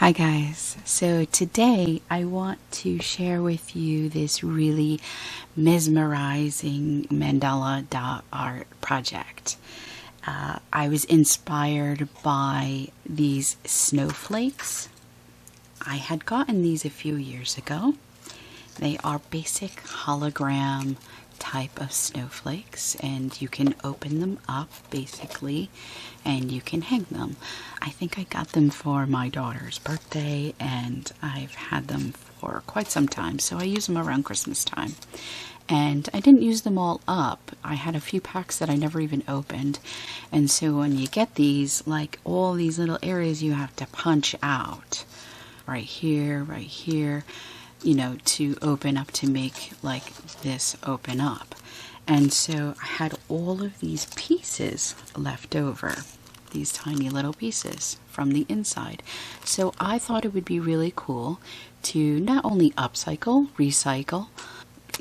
Hi guys, so today I want to share with you this really mesmerizing mandala art project. I was inspired by these snowflakes. I had gotten these a few years ago. They are basic hologram type of snowflakes, and you can open them up basically and you can hang them. I think I got them for my daughter's birthday and I've had them for quite some time, so I use them around Christmas time. And I didn't use them all up. I had a few packs that I never even opened, and so when you get these, like all these little areas you have to punch out right here, you know, to open up, to make like this open up. And so I had all of these pieces left over, these tiny little pieces from the inside. So I thought it would be really cool to not only upcycle, recycle,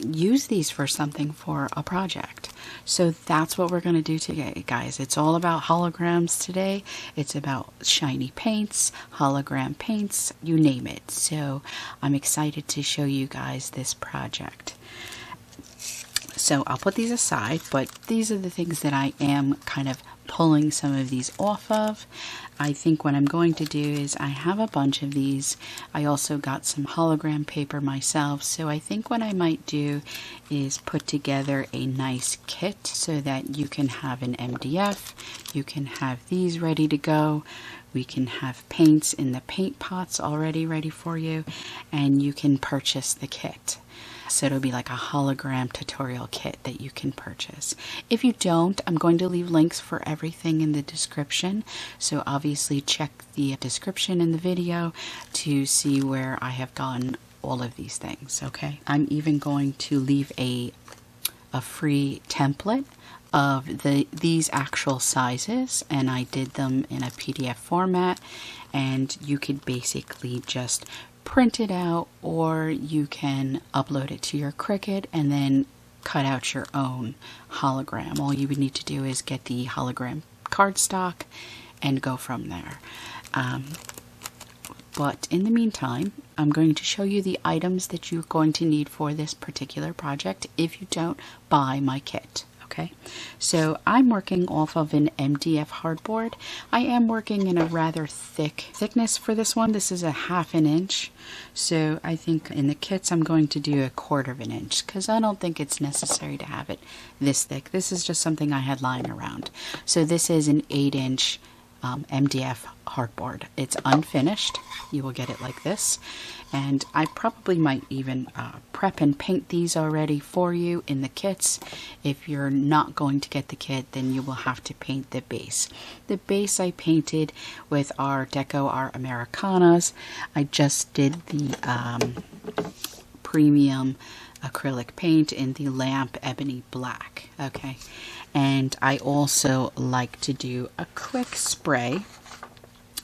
use these for something, for a project. So that's what we're going to do today, guys. It's all about holograms today. It's about shiny paints, hologram paints, you name it. So I'm excited to show you guys this project. So I'll put these aside, but these are the things that I am kind of pulling some of these off of. I think what I'm going to do is, I have a bunch of these. I also got some hologram paper myself, so I think what I might do is put together a nice kit so that you can have an MDF, you can have these ready to go, we can have paints in the paint pots already ready for you, and you can purchase the kit. So it'll be like a hologram tutorial kit that you can purchase. If you don't, I'm going to leave links for everything in the description. So obviously check the description in the video to see where I have gotten all of these things, okay? I'm even going to leave a free template of these actual sizes, and I did them in a PDF format, and you could basically just print it out, or you can upload it to your Cricut and then cut out your own hologram. All you would need to do is get the hologram cardstock and go from there. But in the meantime, I'm going to show you the items that you're going to need for this particular project if you don't buy my kit. Okay, so I'm working off of an MDF hardboard. I am working in a rather thick thickness for this one. This is a 1/2 inch. So I think in the kits I'm going to do 1/4 inch because I don't think it's necessary to have it this thick. This is just something I had lying around. So this is an 8-inch MDF hardboard. It's unfinished. You will get it like this, and I probably might even prep and paint these already for you in the kits. If you're not going to get the kit, then you will have to paint the base. The base I painted with our Deco Art Americanas. I just did the premium acrylic paint in the lamp ebony black, okay? And I also like to do a quick spray.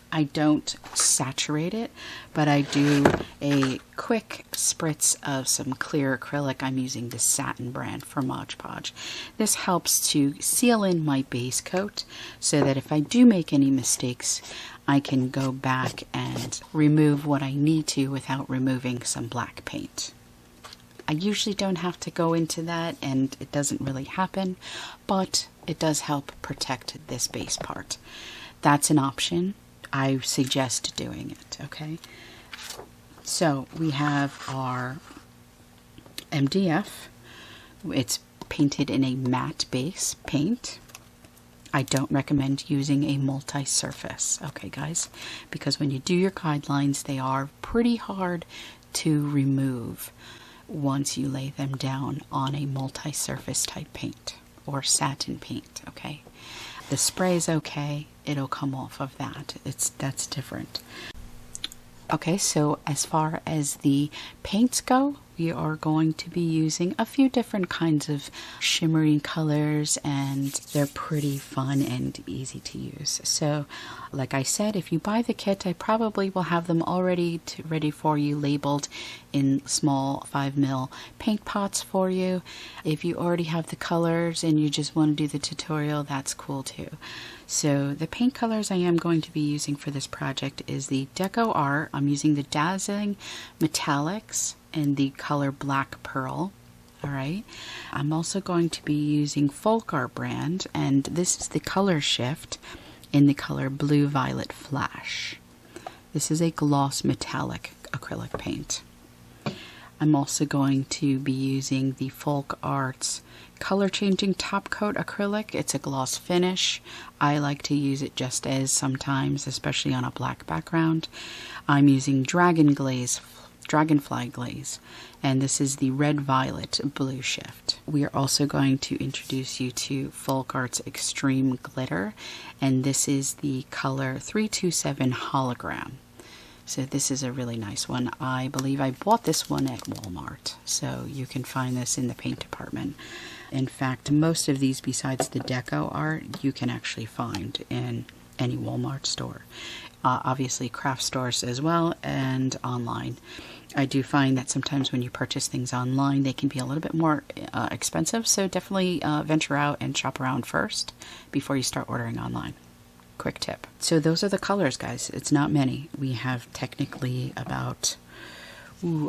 I don't saturate it, but I do a quick spritz of some clear acrylic. I'm using the Satin brand from Mod Podge. This helps to seal in my base coat so that if I do make any mistakes, I can go back and remove what I need to without removing some black paint. I usually don't have to go into that, and it doesn't really happen, but it does help protect this base part. That's an option. I suggest doing it, okay? So we have our MDF. It's painted in a matte base paint. I don't recommend using a multi-surface, okay guys? Because when you do your guidelines, they are pretty hard to remove once you lay them down on a multi-surface type paint or satin paint, okay? The spray is okay, it'll come off of that. That's different. Okay, so as far as the paints go, we are going to be using a few different kinds of shimmering colors, and they're pretty fun and easy to use. So like I said, if you buy the kit, I probably will have them already ready for you, labeled in small 5mm paint pots for you. If you already have the colors and you just want to do the tutorial, that's cool too. So the paint colors I am going to be using for this project is the FolkArt. I'm using the Dazzling Metallics and the color Black Pearl. Alright, I'm also going to be using FolkArt brand, and this is the color shift in the color Blue Violet Flash. This is a gloss metallic acrylic paint. I'm also going to be using the FolkArt's color changing top coat acrylic. It's a gloss finish. I like to use it just as sometimes, especially on a black background. I'm using Dragonfly glaze, and this is the red violet blue shift. We are also going to introduce you to FolkArt's Extreme Glitter, and this is the color 327 Hologram. So this is a really nice one. I believe I bought this one at Walmart, so you can find this in the paint department. In fact, most of these, besides the FolkArt, you can actually find in any Walmart store. Obviously craft stores as well, and online. I do find that sometimes when you purchase things online, they can be a little bit more expensive, so definitely venture out and shop around first before you start ordering online. Quick tip. So those are the colors, guys. It's not many. We have technically about,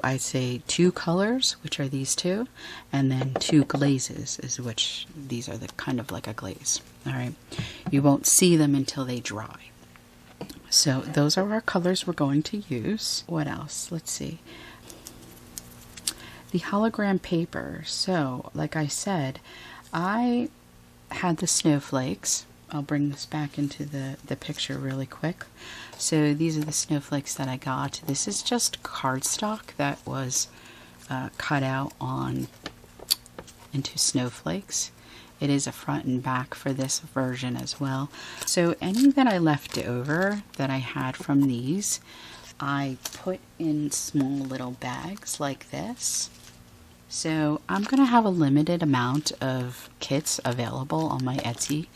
I'd say 2 colors, which are these two, and then 2 glazes, is which these are the kind of like a glaze. All right, you won't see them until they dry. So those are our colors we're going to use. What else? Let's see. The hologram paper. So like I said, I had the snowflakes. I'll bring this back into the picture really quick. So these are the snowflakes that I got. This is just cardstock that was cut out into snowflakes. It is a front and back for this version as well. So any that I left over that I had from these, I put in small little bags like this. So I'm going to have a limited amount of kits available on my Etsy.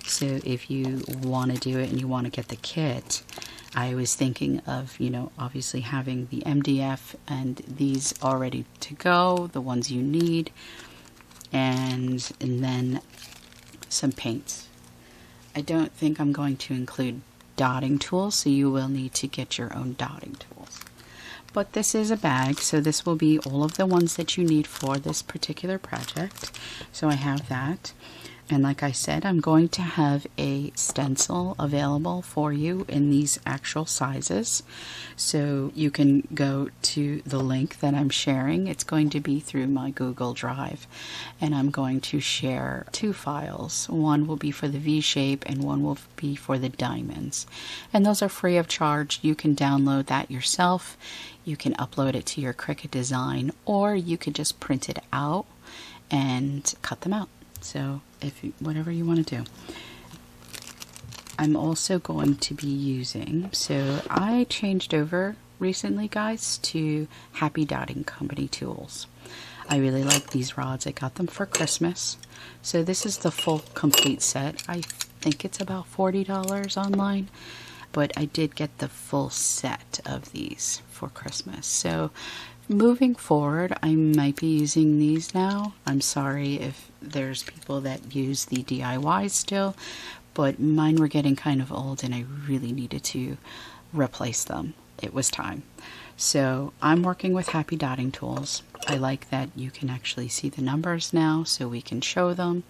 So if you want to do it and you want to get the kit, I was thinking of, obviously having the MDF and these all ready to go, the ones you need, and then some paints. I don't think I'm going to include dotting tools, so you will need to get your own dotting tools. But this is a bag, so this will be all of the ones that you need for this particular project. So I have that. And like I said, I'm going to have a stencil available for you in these actual sizes. So you can go to the link that I'm sharing. It's going to be through my Google Drive. And I'm going to share 2 files. One will be for the V shape and one will be for the diamonds. And those are free of charge. You can download that yourself. You can upload it to your Cricut design, or you could just print it out and cut them out. So whatever you want to do. I'm also going to be using, so I changed over recently, guys, to Happy Dotting Company tools. I really like these rods. I got them for Christmas. So this is the full complete set. I think it's about $40 online, but I did get the full set of these for Christmas. So moving forward, I might be using these now. I'm sorry if there's people that use the DIY still, but mine were getting kind of old and I really needed to replace them. It was time. So I'm working with Happy Dotting tools. I like that you can actually see the numbers now, so we can show them,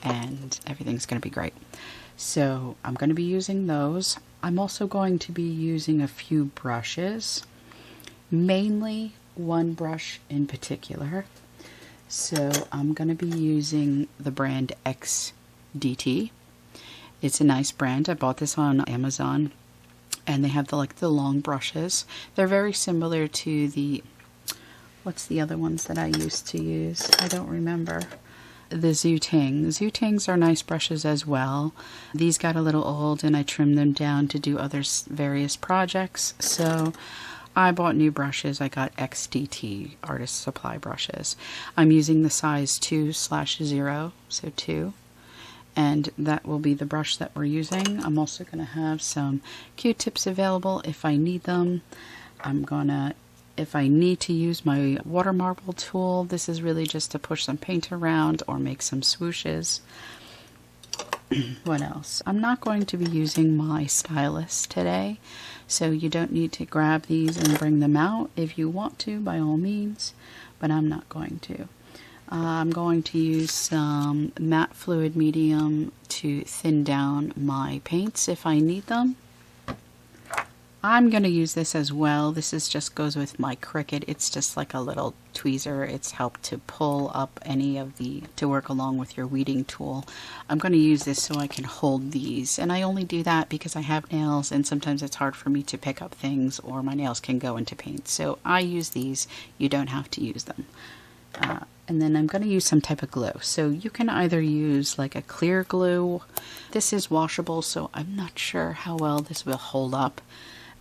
and everything's going to be great. So I'm going to be using those. I'm also going to be using a few brushes, mainly one brush in particular. So I'm going to be using the brand XDT. It's a nice brand. I bought this on Amazon, and they have the long brushes. They're very similar to the, what's the other ones that I used to use? I don't remember. The Zooting. Zootings are nice brushes as well. These got a little old and I trimmed them down to do other various projects. So I bought new brushes. I got XDT Artist Supply brushes. I'm using the size 2/0, so 2. And that will be the brush that we're using. I'm also going to have some Q-tips available if I need them. If I need to use my water marble tool, this is really just to push some paint around or make some swooshes. What else? I'm not going to be using my stylus today, so you don't need to grab these and bring them out. If you want to, by all means, but I'm not going to. I'm going to use some matte fluid medium to thin down my paints if I need them. I'm going to use this as well. This is just goes with my Cricut. It's just like a little tweezer. It's helped to pull up any of to work along with your weeding tool. I'm going to use this so I can hold these. And I only do that because I have nails and sometimes it's hard for me to pick up things or my nails can go into paint. So I use these. You don't have to use them. And then I'm going to use some type of glue. So you can either use like a clear glue. This is washable, so I'm not sure how well this will hold up.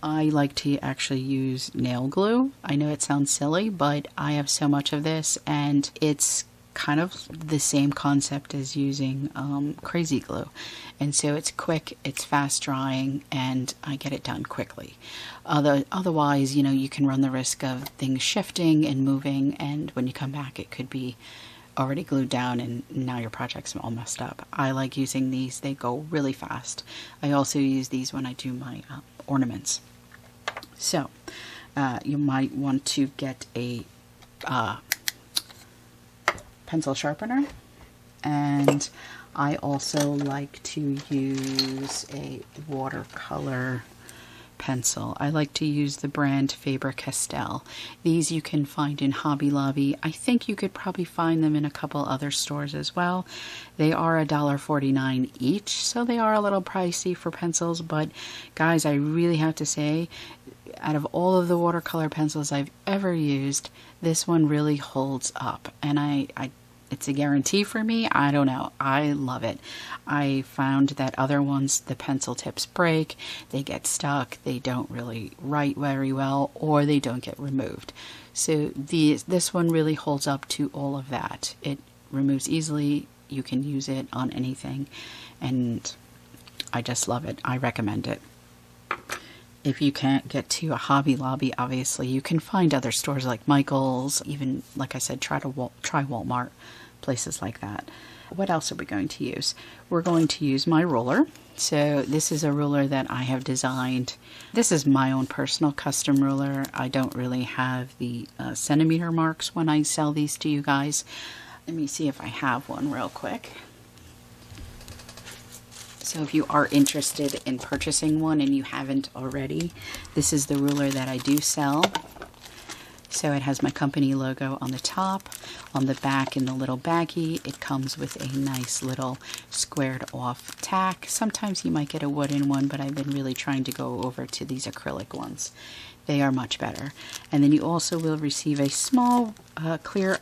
I like to actually use nail glue. I know it sounds silly, but I have so much of this and it's kind of the same concept as using crazy glue. And so it's quick, it's fast drying, and I get it done quickly. Otherwise, you know, you can run the risk of things shifting and moving, and when you come back it could be already glued down and now your project's all messed up. I like using these, they go really fast. I also use these when I do my ornaments. So, you might want to get a pencil sharpener, and I also like to use a watercolor pencil. I like to use the brand Faber-Castell. These you can find in Hobby Lobby. I think you could probably find them in a couple other stores as well. They are $1.49 each, so they are a little pricey for pencils, but guys, I really have to say, out of all of the watercolor pencils I've ever used, this one really holds up, and it's a guarantee for me. I don't know. I love it. I found that other ones, the pencil tips break, they get stuck, they don't really write very well, or they don't get removed. So this one really holds up to all of that. It removes easily. You can use it on anything, and I just love it. I recommend it. If you can't get to a Hobby Lobby, obviously, you can find other stores like Michael's, even, like I said, try Walmart, places like that. What else are we going to use? We're going to use my ruler. So this is a ruler that I have designed. This is my own personal custom ruler. I don't really have the centimeter marks when I sell these to you guys. Let me see if I have one real quick. So if you are interested in purchasing one and you haven't already, this is the ruler that I do sell. So it has my company logo on the top. On the back, in the little baggie, it comes with a nice little squared off tack. Sometimes you might get a wooden one, but I've been really trying to go over to these acrylic ones. They are much better. And then you also will receive a small clear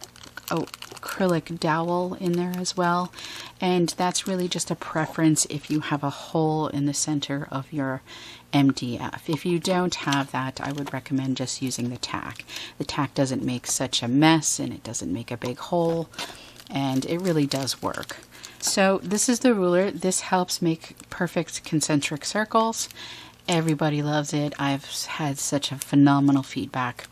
acrylic dowel in there as well, and that's really just a preference if you have a hole in the center of your MDF. If you don't have that, I would recommend just using the tack. The tack doesn't make such a mess and it doesn't make a big hole, and it really does work. So this is the ruler. This helps make perfect concentric circles. Everybody loves it. I've had such a phenomenal feedback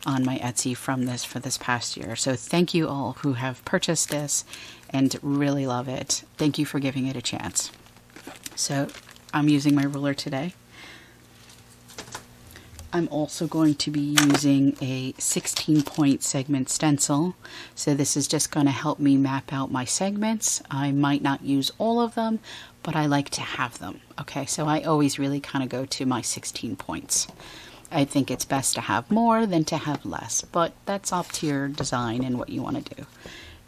on my Etsy from this for this past year. So thank you all who have purchased this and really love it. Thank you for giving it a chance. So I'm using my ruler today. I'm also going to be using a 16-point segment stencil. So this is just going to help me map out my segments. I might not use all of them, but I like to have them. Okay, so I always really kind of go to my 16 points. I think it's best to have more than to have less, but that's up to your design and what you want to do.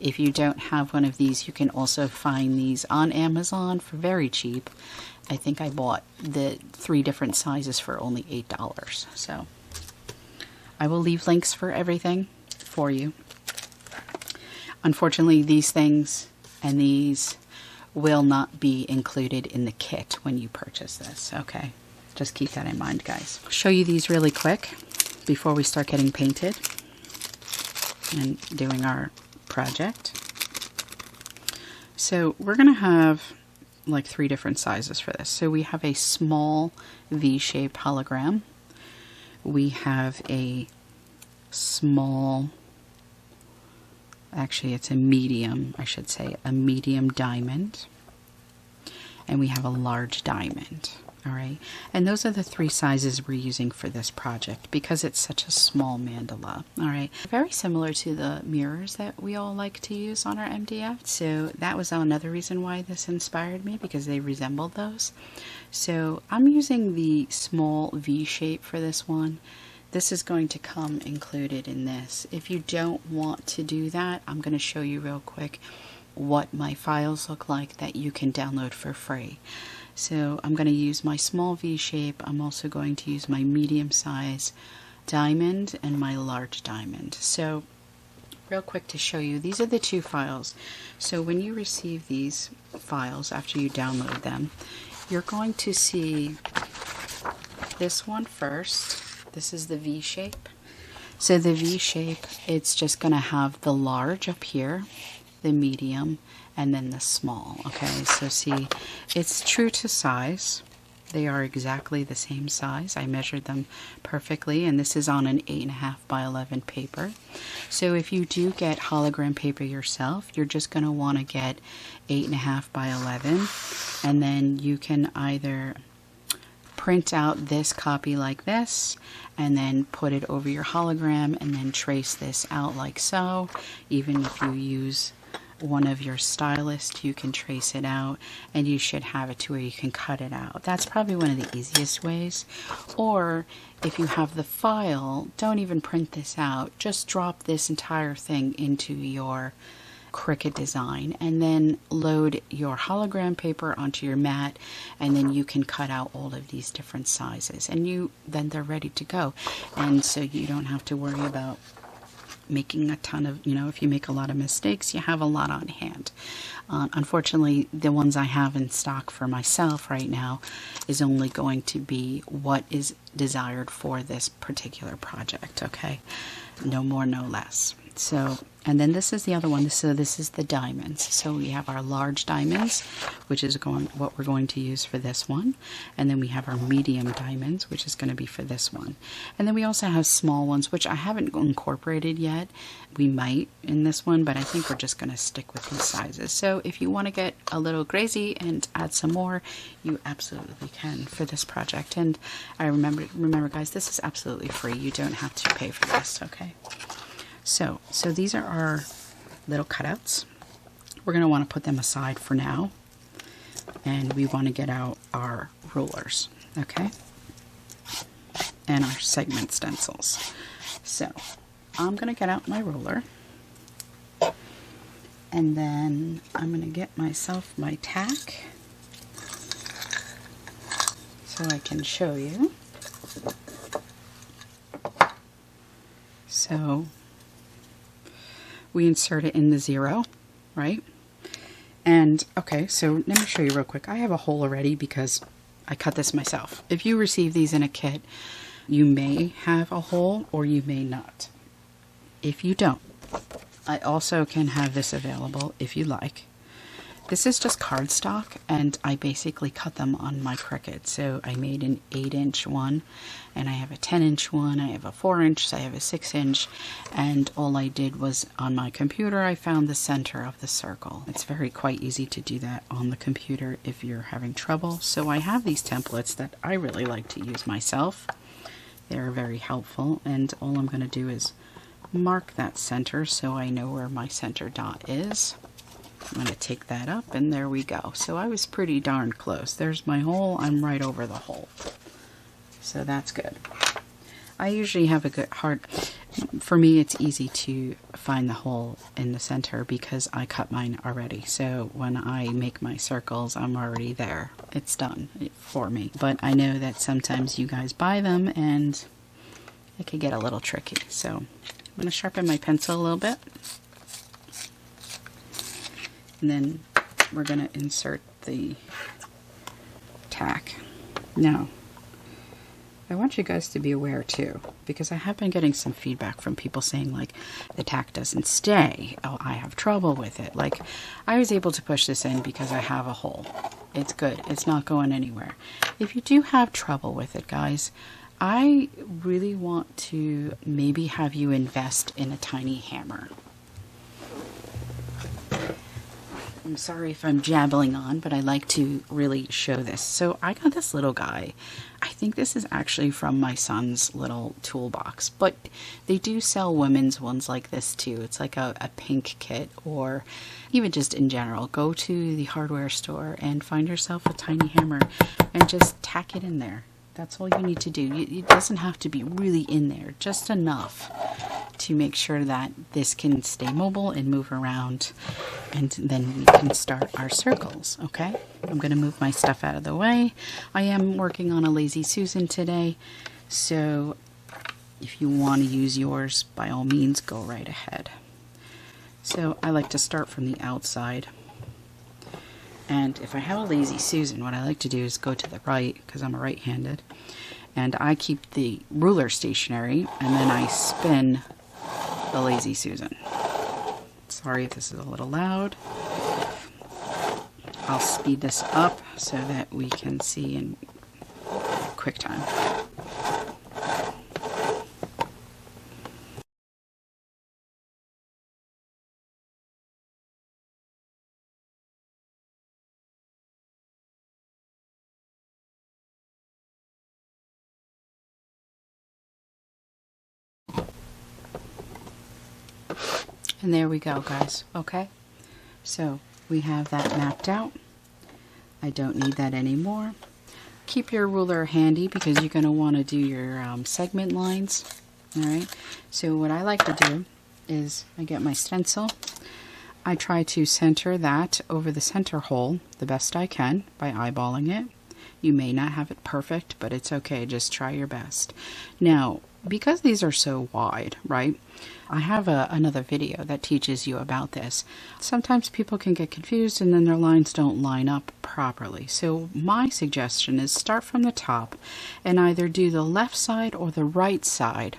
If you don't have one of these, you can also find these on Amazon for very cheap. I think I bought the 3 different sizes for only $8. So I will leave links for everything for you. Unfortunately, these things and these will not be included in the kit when you purchase this, okay? Just keep that in mind, guys. I'll show you these really quick. before we start getting painted and doing our project. So we're going to have like 3 different sizes for this. So we have a small V-shaped hologram. We have a small, actually it's a medium, I should say, a medium diamond. And we have a large diamond. All right, and those are the 3 sizes we're using for this project because it's such a small mandala. All right, very similar to the mirrors that we all like to use on our MDF. So that was another reason why this inspired me, because they resembled those. So I'm using the small V shape for this one. This is going to come included in this. If you don't want to do that, I'm going to show you real quick what my files look like that you can download for free. So I'm going to use my small V shape. I'm also going to use my medium size diamond and my large diamond. So real quick to show you, these are the 2 files. So when you receive these files after you download them, you're going to see this one first. This is the V shape. So the V shape, it's just going to have the large up here, the medium, and then the small. Okay, so see, it's true to size. They are exactly the same size. I measured them perfectly, and this is on an 8.5 by 11 paper. So if you do get hologram paper yourself, you're just going to want to get 8.5 by 11, and then you can either print out this copy like this and then put it over your hologram and then trace this out like so. Even if you use one of your stylists, you can trace it out, and you should have it to where you can cut it out. That's probably one of the easiest ways. Or if you have the file, don't even print this out. Just drop this entire thing into your Cricut design and then load your hologram paper onto your mat, and then you can cut out all of these different sizes, and then they're ready to go. And so you don't have to worry about making a ton of, if you make a lot of mistakes, you have a lot on hand. Unfortunately, the ones I have in stock for myself right now is only going to be what is desired for this particular project, okay? No more, no less. So, and then this is the other one. So this is the diamonds. So we have our large diamonds, which is what we're going to use for this one. And then we have our medium diamonds, which is going to be for this one. And then we also have small ones, which I haven't incorporated yet. We might in this one, but I think we're just going to stick with these sizes. So if you want to get a little crazy and add some more, you absolutely can for this project. And I remember guys, this is absolutely free. You don't have to pay for this, okay? So these are our little cutouts. We're going to want to put them aside for now, and we want to get out our rulers, okay, and our segment stencils. So I'm going to get out my ruler, and then I'm going to get myself my tack so I can show you. So we insert it in the 0, right? And okay, so let me show you real quick. I have a hole already because I cut this myself. If you receive these in a kit, you may have a hole or you may not. If you don't, I also can have this available if you like. This is just cardstock, and I basically cut them on my Cricut. So I made an 8-inch one, and I have a 10-inch one, I have a 4-inch, I have a 6-inch, and all I did was on my computer I found the center of the circle. It's quite easy to do that on the computer if you're having trouble. So I have these templates that I really like to use myself. They're very helpful, and all I'm going to do is mark that center so I know where my center dot is. I'm going to take that up, and there we go. So I was pretty darn close. There's my hole. I'm right over the hole. So that's good. I usually have a good heart. For me, it's easy to find the hole in the center because I cut mine already. So when I make my circles, I'm already there. It's done for me. But I know that sometimes you guys buy them, and it can get a little tricky. So I'm going to sharpen my pencil a little bit. And then we're going to insert the tack. Now, I want you guys to be aware too, because I have been getting some feedback from people saying like the tack doesn't stay. Oh, I have trouble with it. Like, I was able to push this in because I have a hole. It's good. It's not going anywhere. If you do have trouble with it, guys, I really want to maybe have you invest in a tiny hammer. I'm sorry if I'm jabbling on, but I like to really show this. So I got this little guy. I think this is actually from my son's little toolbox, but they do sell women's ones like this too. It's like a pink kit, or even just in general. Go to the hardware store and find yourself a tiny hammer and just tack it in there. That's all you need to do. It doesn't have to be really in there, just enough to make sure that this can stay mobile and move around, and then we can start our circles. Okay, I'm going to move my stuff out of the way. I am working on a Lazy Susan today, so if you want to use yours, by all means, go right ahead. So I like to start from the outside, and if I have a Lazy Susan, what I like to do is go to the right, because I'm a right-handed, and I keep the ruler stationary, and then I spin the Lazy Susan. Sorry if this is a little loud. I'll speed this up so that we can see in quick time. And there we go, guys. Okay, so we have that mapped out. I don't need that anymore. Keep your ruler handy because you're going to want to do your segment lines. Alright, so what I like to do is I get my stencil. I try to center that over the center hole the best I can by eyeballing it. You may not have it perfect, but it's okay. Just try your best. Now, because these are so wide, right? I have another video that teaches you about this. Sometimes people can get confused and then their lines don't line up properly. So my suggestion is start from the top and either do the left side or the right side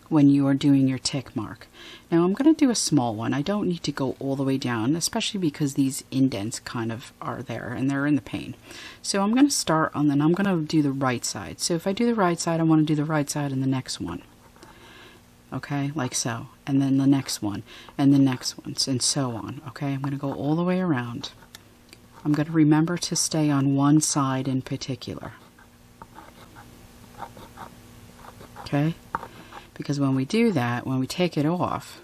when you are doing your tick mark. Now I'm going to do a small one. I don't need to go all the way down, especially because these indents kind of are there and they're in the pane. So I'm going to start on, then I'm going to do the right side. So if I do the right side, I want to do the right side in the next one. Okay, like so, and then the next one, and the next one, and so on. Okay, I'm going to go all the way around. I'm going to remember to stay on one side in particular. Okay, because when we do that, when we take it off,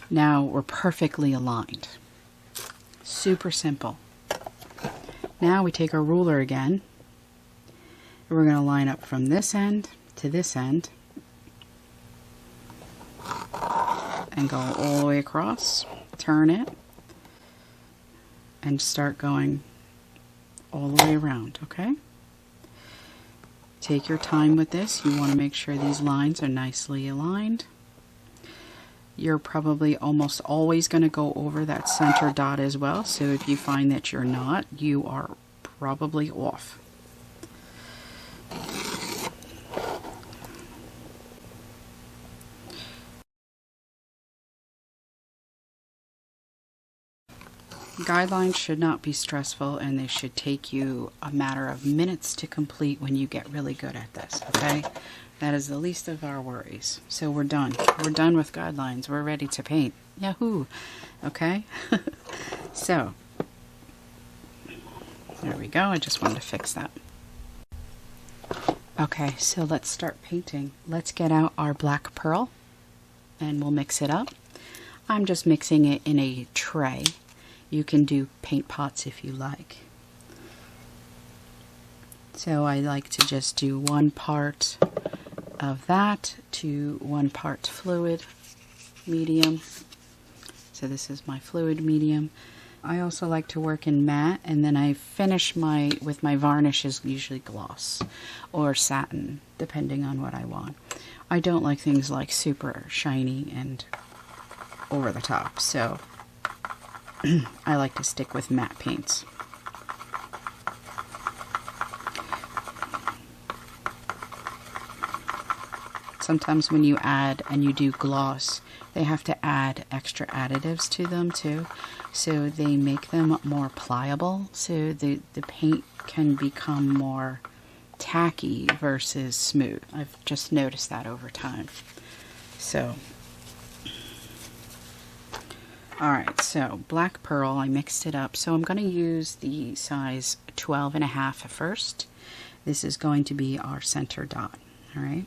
now we're perfectly aligned. Super simple. Now we take our ruler again, and we're going to line up from this end to this end, and go all the way across, turn it, and start going all the way around, okay? Take your time with this. You want to make sure these lines are nicely aligned. You're probably almost always going to go over that center dot as well, so if you find that you're not, you are probably off. Guidelines should not be stressful, and they should take you a matter of minutes to complete when you get really good at this, okay? That is the least of our worries. So we're done. We're done with guidelines. We're ready to paint. Yahoo! Okay? So, there we go. I just wanted to fix that. Okay, so let's start painting. Let's get out our black pearl, and we'll mix it up. I'm just mixing it in a tray. You can do paint pots if you like. So I like to just do 1 part of that to 1 part fluid medium. So this is my fluid medium. I also like to work in matte, and then I finish with my varnishes, usually gloss or satin, depending on what I want. I don't like things like super shiny and over the top, so I like to stick with matte paints. sometimes when you add and you do gloss, they have to add extra additives to them too. So they make them more pliable, so the paint can become more tacky versus smooth. I've just noticed that over time. So, alright, so black pearl, I mixed it up. So I'm going to use the size 12.5 first. This is going to be our center dot. Alright.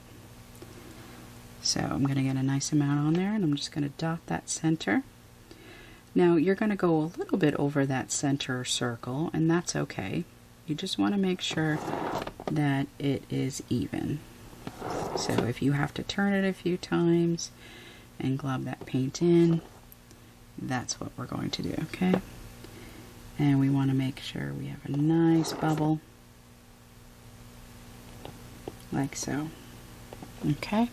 So I'm going to get a nice amount on there, and I'm just going to dot that center. Now you're going to go a little bit over that center circle, and that's okay. You just want to make sure that it is even. So if you have to turn it a few times and glub that paint in, that's what we're going to do, okay? And we want to make sure we have a nice bubble, like so. Okay,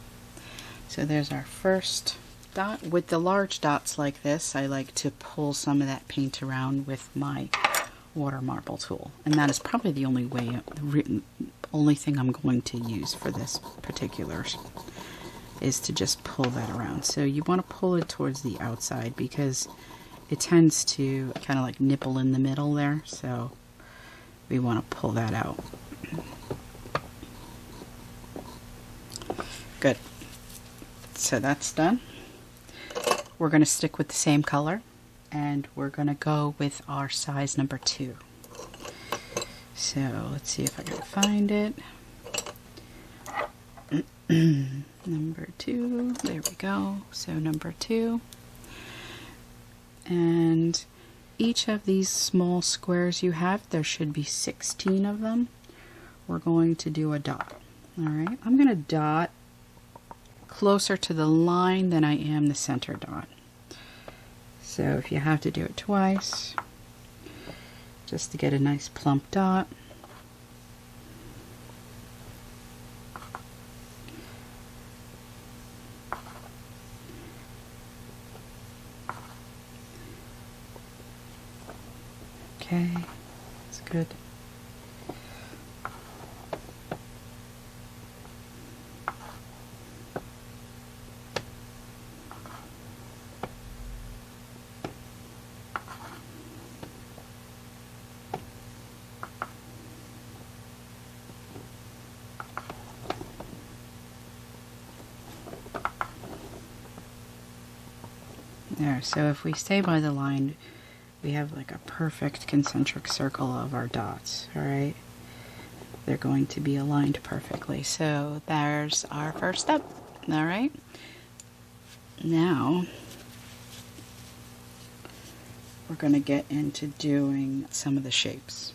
so there's our first dot. With the large dots like this, I like to pull some of that paint around with my water marble tool, and that is probably the only way, only thing I'm going to use for this particular is to just pull that around. So you want to pull it towards the outside because it tends to kind of like nipple in the middle there, so we want to pull that out. Good. So that's done. We're going to stick with the same color, and we're going to go with our size number 2. So let's see if I can find it. Number 2, there we go. So number 2. And each of these small squares you have, there should be 16 of them. We're going to do a dot. Alright, I'm going to dot closer to the line than I am the center dot. So if you have to do it twice, just to get a nice plump dot. Okay, that's good. There, so if we stay by the line, we have like a perfect concentric circle of our dots, alright? They're going to be aligned perfectly. So there's our first step, alright? Now, we're going to get into doing some of the shapes.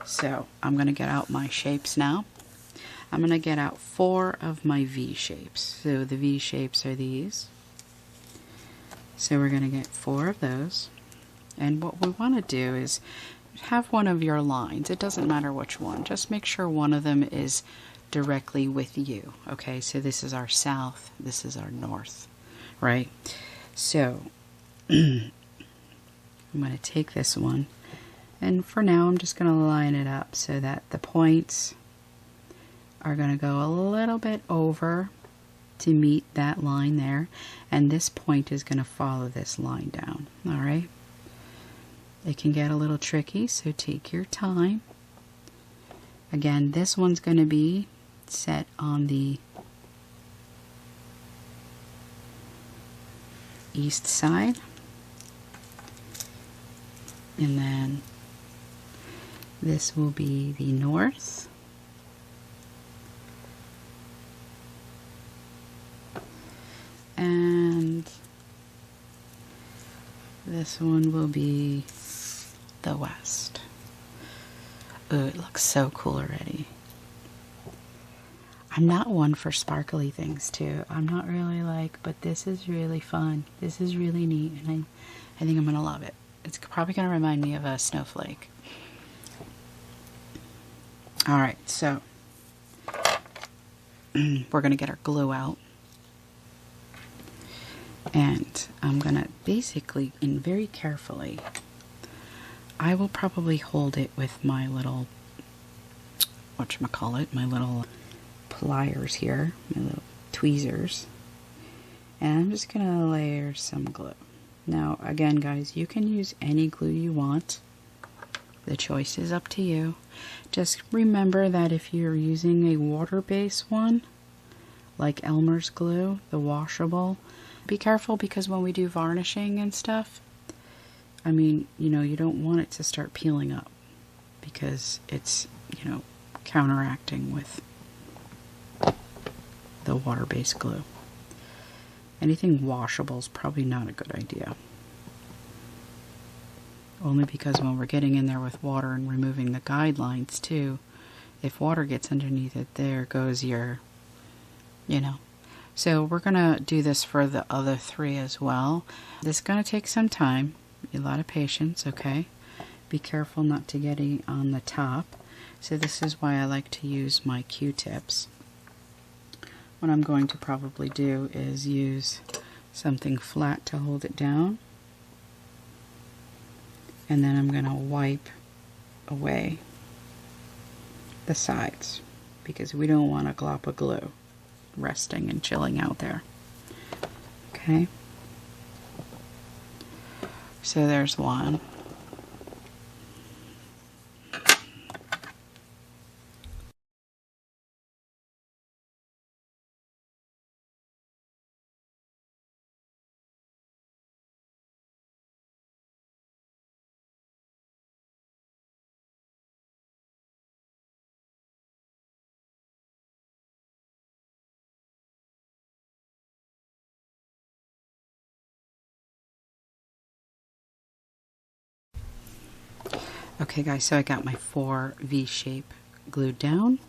So I'm going to get out my shapes now. I'm going to get out 4 of my V shapes. So the V shapes are these. So we're going to get 4 of those. And what we want to do is have one of your lines. It doesn't matter which one. Just make sure one of them is directly with you. Okay, so this is our south. This is our north. Right? So I'm going to take this one. And for now, I'm just going to line it up so that the points are going to go a little bit over to meet that line there, and this point is going to follow this line down. Alright, it can get a little tricky, so take your time. Again, this one's going to be set on the east side, and then this will be the north. And this one will be the west. Ooh, it looks so cool already. I'm not one for sparkly things too. I'm not really like, but this is really fun. This is really neat, and I think I'm going to love it. It's probably going to remind me of a snowflake. Alright, so we're going to get our glue out. And I'm going to basically, and very carefully, I will probably hold it with my little, whatchamacallit, my little pliers here, my little tweezers. And I'm just going to layer some glue. Now, again, guys, you can use any glue you want. The choice is up to you. Just remember that if you're using a water-based one, like Elmer's glue, the washable, be careful because when we do varnishing and stuff, I mean, you know, you don't want it to start peeling up because it's, you know, counteracting with the water-based glue. Anything washable is probably not a good idea. Only because when we're getting in there with water and removing the guidelines too, if water gets underneath it, there goes your, you know. So we're going to do this for the other three as well. This is going to take some time, a lot of patience, okay? Be careful not to get it on the top. So this is why I like to use my Q-tips. What I'm going to probably do is use something flat to hold it down. And then I'm going to wipe away the sides because we don't want a glop of glue resting and chilling out there. Okay. So there's one. Okay guys, so I got my 4 V-shape glued down.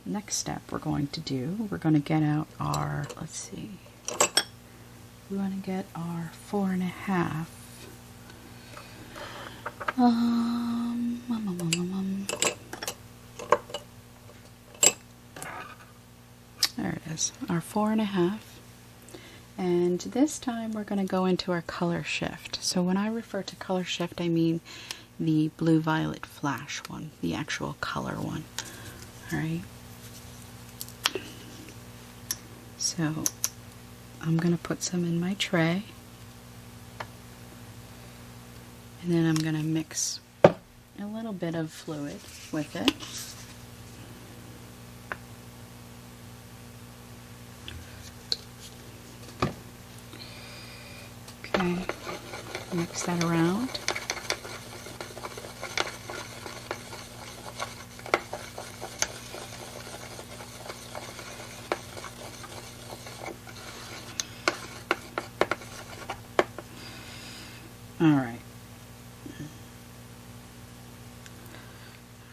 Next step we're going to get out our, let's see, we want to get our 4.5. There it is, our 4.5. And this time we're going to go into our color shift. So when I refer to color shift, I mean the blue violet flash one, the actual color one. Alright. So I'm going to put some in my tray. And then I'm going to mix a little bit of fluid with it. Okay, mix that around. Alright.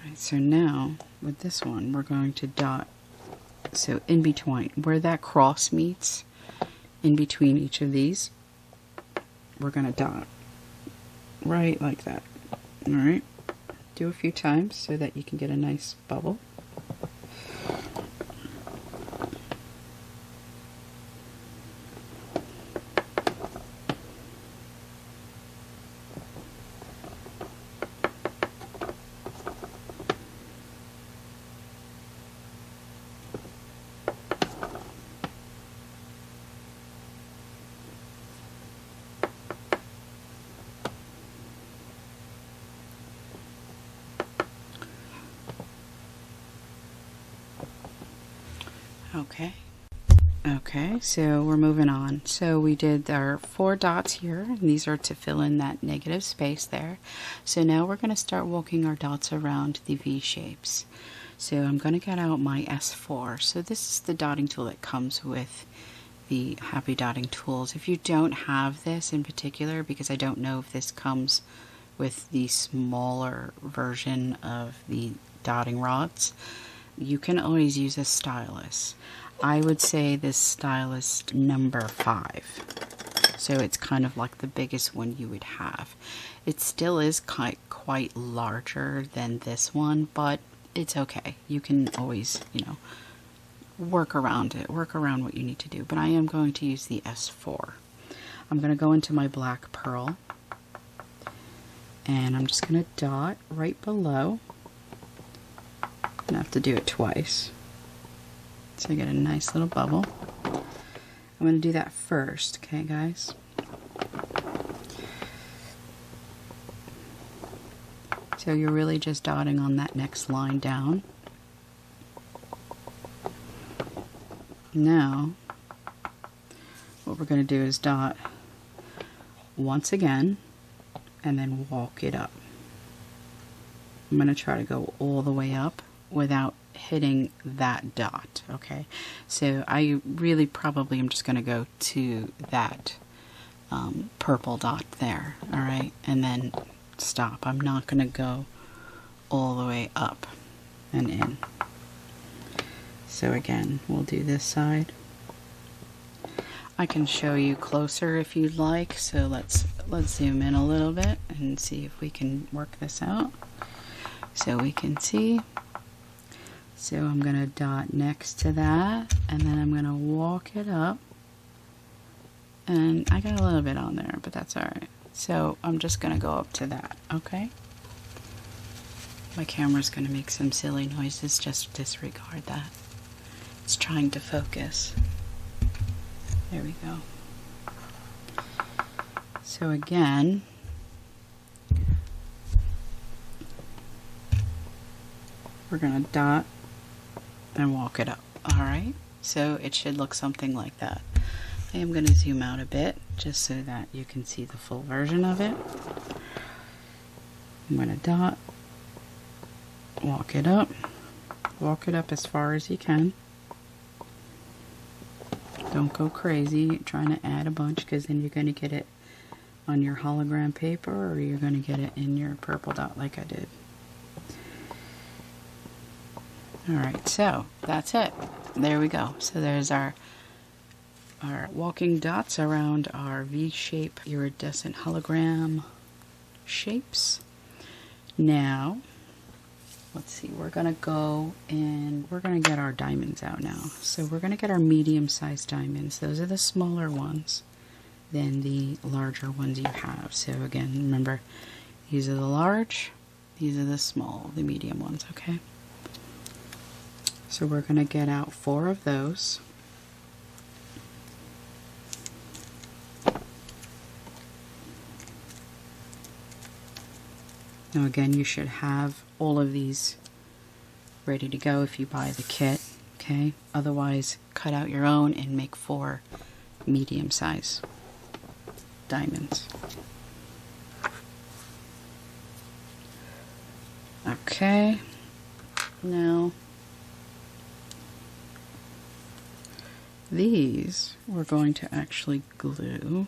Alright, so now with this one we're going to dot, so in between, where that cross meets, in between each of these, we're going to dot right like that. Alright, do a few times so that you can get a nice bubble. Okay, so we're moving on. So we did our 4 dots here, and these are to fill in that negative space there. So now we're going to start walking our dots around the V shapes. So I'm going to get out my S4. So this is the dotting tool that comes with the Happy Dotting tools. If you don't have this in particular, because I don't know if this comes with the smaller version of the dotting rods, you can always use a stylus. I would say this stylus number 5. So it's kind of like the biggest one you would have. It still is quite larger than this one, but it's okay. You can always, you know, work around it, work around what you need to do. But I am going to use the S4. I'm going to go into my black pearl, and I'm just going to dot right below. I'm going to have to do it twice. So you get a nice little bubble. I'm going to do that first, okay guys? So you're really just dotting on that next line down. Now, what we're going to do is dot once again and then walk it up. I'm going to try to go all the way up without hitting that dot, okay? So I really probably am just going to go to that purple dot there, all right? And then stop. I'm not going to go all the way up and in. So again, we'll do this side. I can show you closer if you'd like, so let's zoom in a little bit and see if we can work this out so we can see. So I'm going to dot next to that, and then I'm going to walk it up, and I got a little bit on there, but that's alright. So I'm just going to go up to that, okay? My camera's going to make some silly noises, just disregard that. It's trying to focus. There we go. So again, we're going to dot and walk it up. Alright, so it should look something like that. I am going to zoom out a bit just so that you can see the full version of it. I'm going to dot, walk it up as far as you can. Don't go crazy trying to add a bunch, because then you're going to get it on your hologram paper, or you're going to get it in your purple dot like I did. Alright, so that's it. There we go. So there's our walking dots around our V-shape iridescent hologram shapes. Now, let's see, we're going to go and we're going to get our diamonds out now. So we're going to get our medium-sized diamonds. Those are the smaller ones than the larger ones you have. So again, remember, these are the large, these are the small, the medium ones, okay? So we're going to get out 4 of those. Now again, you should have all of these ready to go if you buy the kit, okay? Otherwise, cut out your own and make 4 medium size diamonds. Okay, now these we're going to actually glue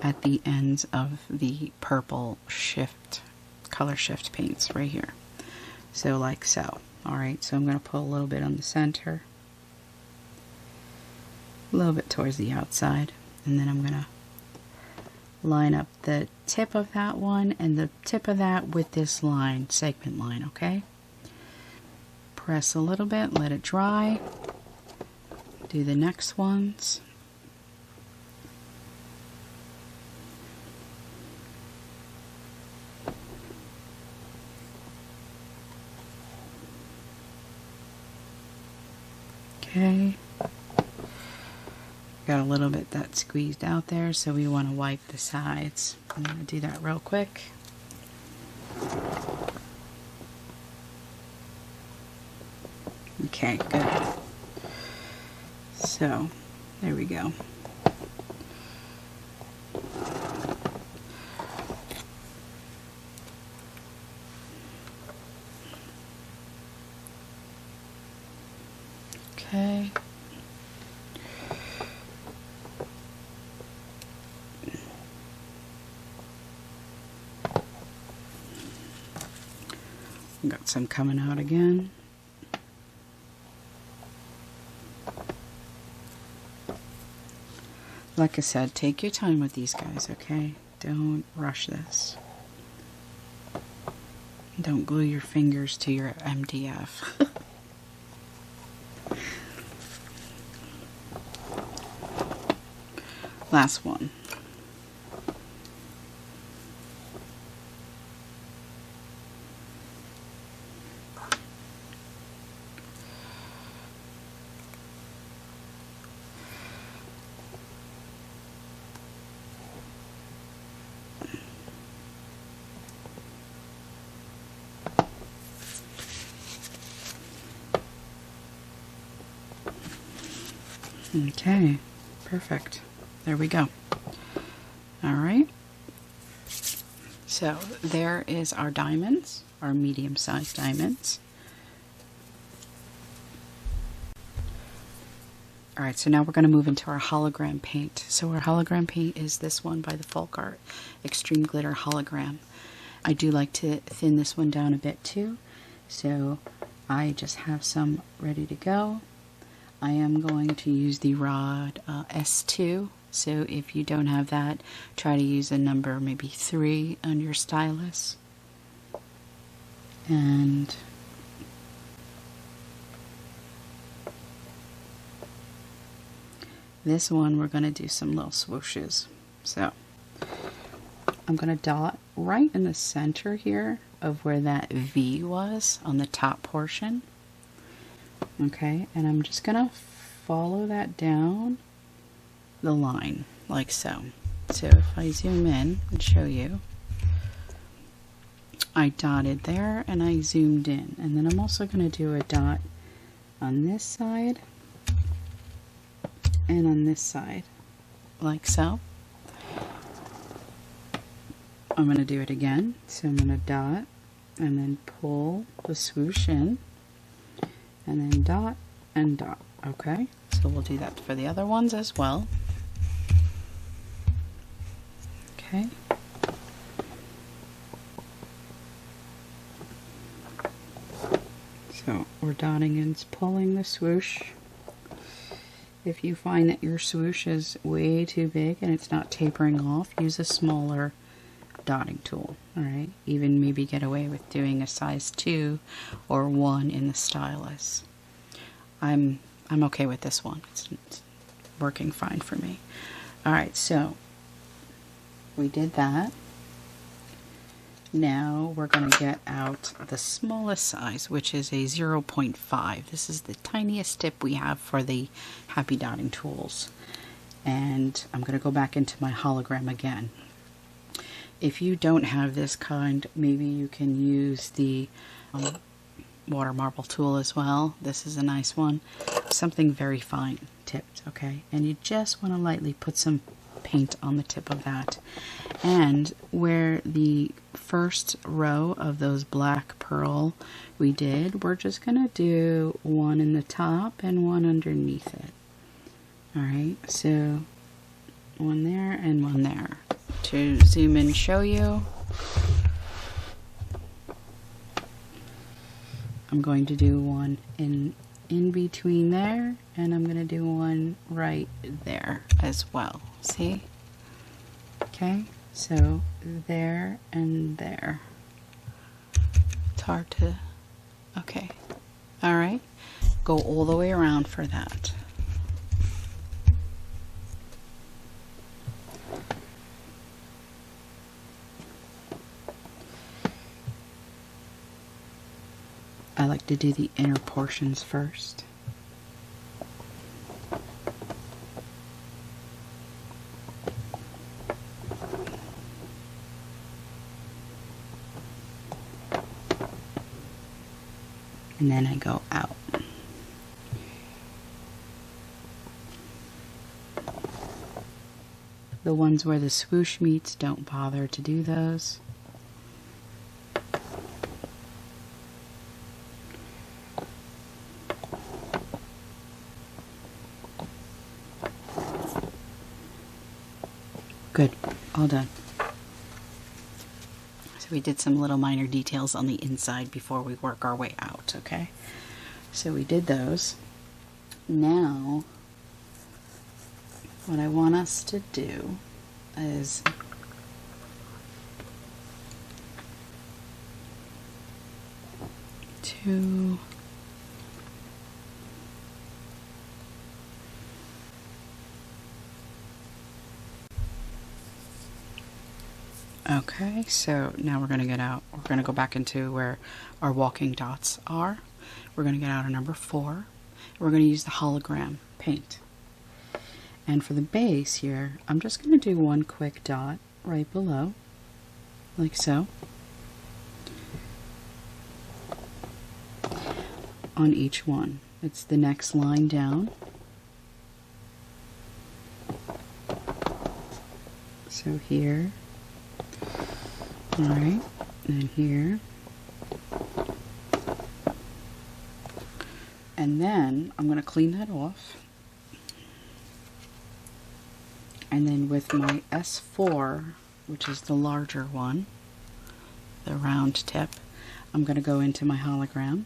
at the ends of the purple color shift paints right here. So like so. Alright, so I'm going to put a little bit on the center, a little bit towards the outside, and then I'm going to line up the tip of that one and the tip of that with this line, segment line, okay? Press a little bit, let it dry. Do the next ones. Okay. Got a little bit that squeezed out there, so we want to wipe the sides. I'm going to do that real quick. Okay, good. So, there we go. Okay. Got some coming out again. Like I said, take your time with these guys, okay? Don't rush this. Don't glue your fingers to your MDF. Last one. Okay, perfect. There we go. All right. So there is our diamonds, our medium-sized diamonds. All right, so now we're going to move into our hologram paint. So our hologram paint is this one by the FolkArt Extreme Glitter Hologram. I do like to thin this one down a bit too, so I just have some ready to go. I am going to use the rod S2. So if you don't have that, try to use a number maybe 3 on your stylus. And this one we're going to do some little swooshes. So I'm going to dot right in the center here of where that V was on the top portion. Okay, and I'm just going to follow that down the line like so. So if I zoom in and show you, I dotted there and I zoomed in, and then I'm also going to do a dot on this side and on this side like so. I'm going to do it again, so I'm going to dot and then pull the swoosh in and then dot and dot. Okay, so we'll do that for the other ones as well. Okay. So we're dotting and pulling the swoosh. If you find that your swoosh is way too big and it's not tapering off, use a smaller dotting tool. Alright, even maybe get away with doing a size 2 or 1 in the stylus. I'm okay with this one. It's working fine for me. Alright, so we did that. Now we're going to get out the smallest size, which is a 0.5. This is the tiniest tip we have for the happy dotting tools. And I'm going to go back into my hologram again. If you don't have this kind, maybe you can use the water marble tool as well. This is a nice one. Something very fine tipped, okay? And you just want to lightly put some paint on the tip of that. And where the first row of those black pearl we did, we're just going to do one in the top and one underneath it. Alright, so one there and one there. To zoom in and show you, I'm going to do one in between there, and I'm going to do one right there as well. See? Okay, so there and there. It's hard to, okay. Alright, go all the way around for that. I like to do the inner portions first. And then I go out. The ones where the swoosh meets, don't bother to do those. Good, all done. So we did some little minor details on the inside before we work our way out, okay? So we did those. Now, what I want us to do is to okay, so now we're going to get out, we're going to go back into where our walking dots are. We're going to get out a number 4. We're going to use the hologram paint. And for the base here, I'm just going to do one quick dot right below, like so, on each one. It's the next line down. So here, all right, and here. And then I'm going to clean that off. And then with my S4, which is the larger one, the round tip, I'm going to go into my hologram.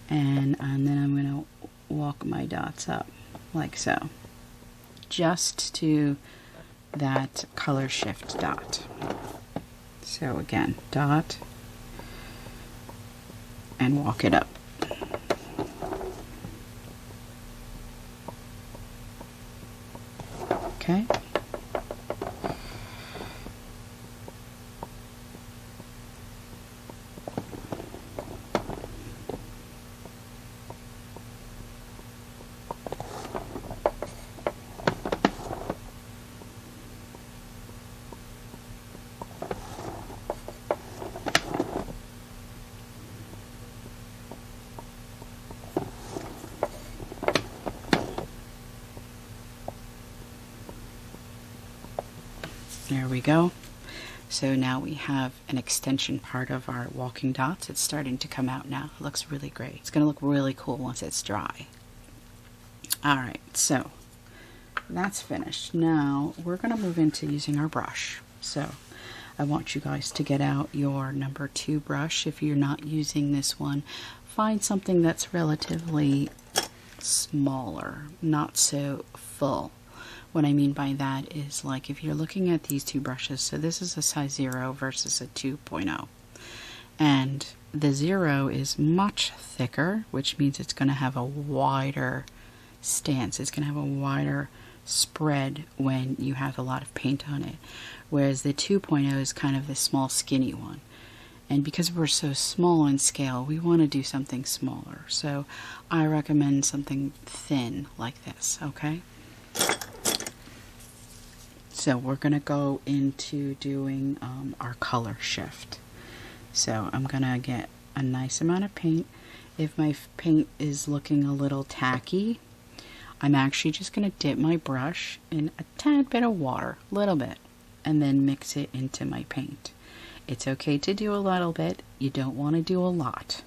And then I'm going to walk my dots up like so. Just to that color shift dot. So again, dot and walk it up. Okay. There we go. So now we have an extension part of our walking dots. It's starting to come out now. It looks really great. It's going to look really cool once it's dry. Alright, so that's finished. Now we're going to move into using our brush. So I want you guys to get out your number 2 brush. If you're not using this one, find something that's relatively smaller, not so full. What I mean by that is, like, if you're looking at these 2 brushes, so this is a size 0 versus a 2.0, and the 0 is much thicker, which means it's going to have a wider stance. It's going to have a wider spread when you have a lot of paint on it, whereas the 2.0 is kind of the small skinny one. And because we're so small in scale, we want to do something smaller. So I recommend something thin like this, okay? So we're going to go into doing our color shift. So I'm going to get a nice amount of paint. If my paint is looking a little tacky, I'm actually just going to dip my brush in a tad bit of water, a little bit, and then mix it into my paint. It's okay to do a little bit. You don't want to do a lot.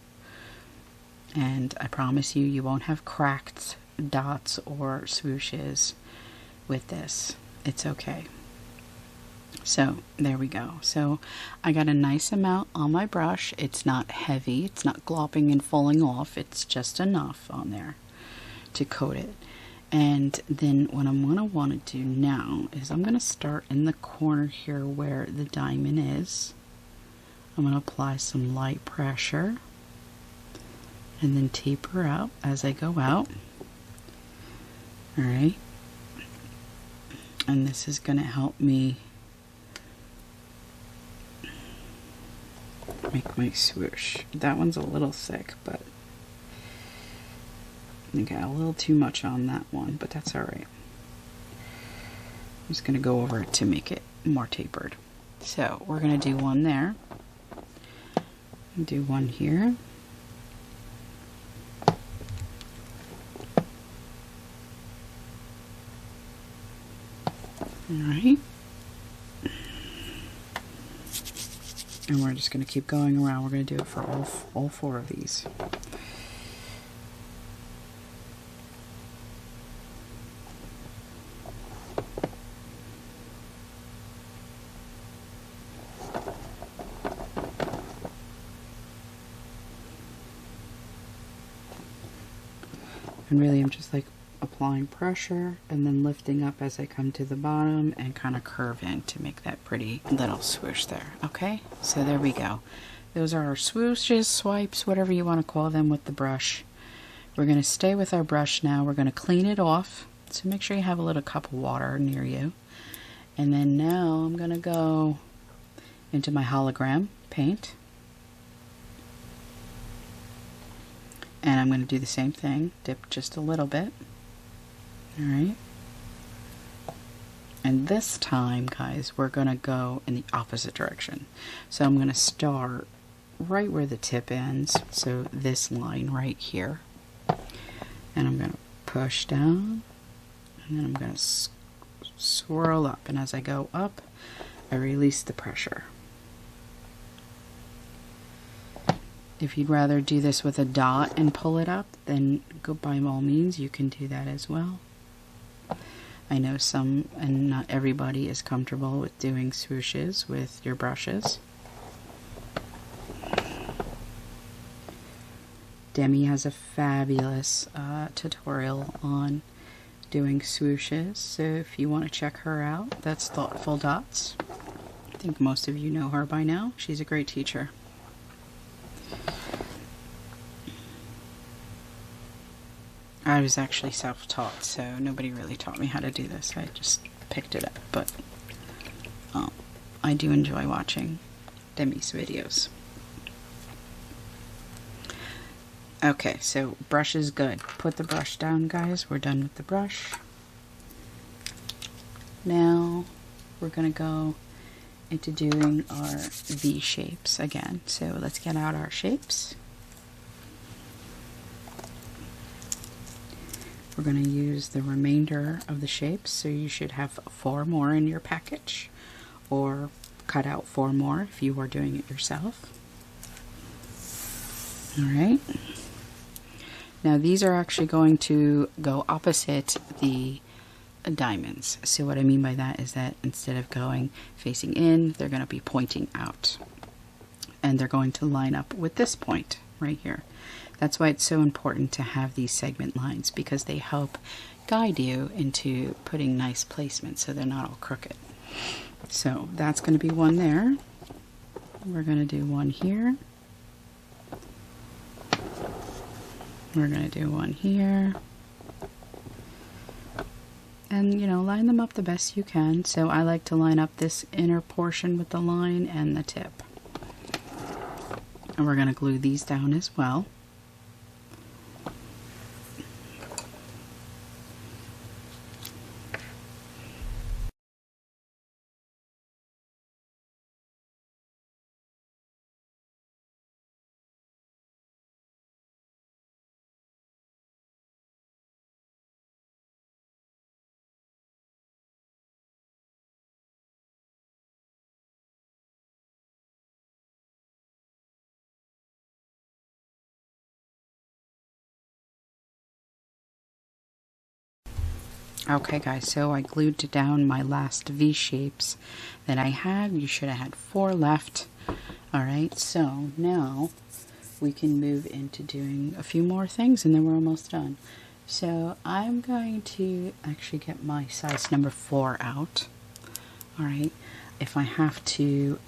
And I promise you, you won't have cracked dots or swooshes with this. It's okay. So there we go. So I got a nice amount on my brush. It's not heavy. It's not glopping and falling off. It's just enough on there to coat it. And then what I'm going to want to do now is I'm going to start in the corner here where the diamond is. I'm going to apply some light pressure and then taper out as I go out. Alright. And this is going to help me make my swoosh. That one's a little thick, but I got a little too much on that one, but that's alright. I'm just going to go over it to make it more tapered. So we're going to do one there. Do one here. Alright. And we're just going to keep going around. We're going to do it for all 4 of these. And really I'm just like applying pressure and then lifting up as I come to the bottom and kind of curve in to make that pretty little swoosh there. Okay, so there we go. Those are our swooshes, swipes, whatever you want to call them with the brush. We're going to stay with our brush now. We're going to clean it off. So make sure you have a little cup of water near you. And then now I'm going to go into my hologram paint. And I'm going to do the same thing, dip just a little bit. Alright. And this time, guys, we're going to go in the opposite direction. So I'm going to start right where the tip ends, so this line right here. And I'm going to push down, and then I'm going to swirl up, and as I go up, I release the pressure. If you'd rather do this with a dot and pull it up, then go by all means, you can do that as well. I know some, and not everybody is comfortable with doing swooshes with your brushes. Demi has a fabulous tutorial on doing swooshes, so if you want to check her out, that's Thoughtful Dots. I think most of you know her by now. She's a great teacher. I was actually self-taught, so nobody really taught me how to do this. I just picked it up, but I do enjoy watching Demi's videos. Okay, so brush is good. Put the brush down, guys. We're done with the brush. Now we're going to go into doing our V shapes again. So let's get out our shapes. We're going to use the remainder of the shapes, so you should have 4 more in your package, or cut out 4 more if you are doing it yourself. Alright. Now these are actually going to go opposite the diamonds. So what I mean by that is that instead of going facing in, they're going to be pointing out. And they're going to line up with this point right here. That's why it's so important to have these segment lines, because they help guide you into putting nice placement so they're not all crooked. So that's going to be one there. We're going to do one here. We're going to do one here. And, you know, line them up the best you can. So I like to line up this inner portion with the line and the tip. And we're going to glue these down as well. Okay guys, so I glued down my last V shapes that I had. You should have had 4 left. Alright, so now we can move into doing a few more things and then we're almost done. So I'm going to actually get my size number 4 out. Alright, if I have to,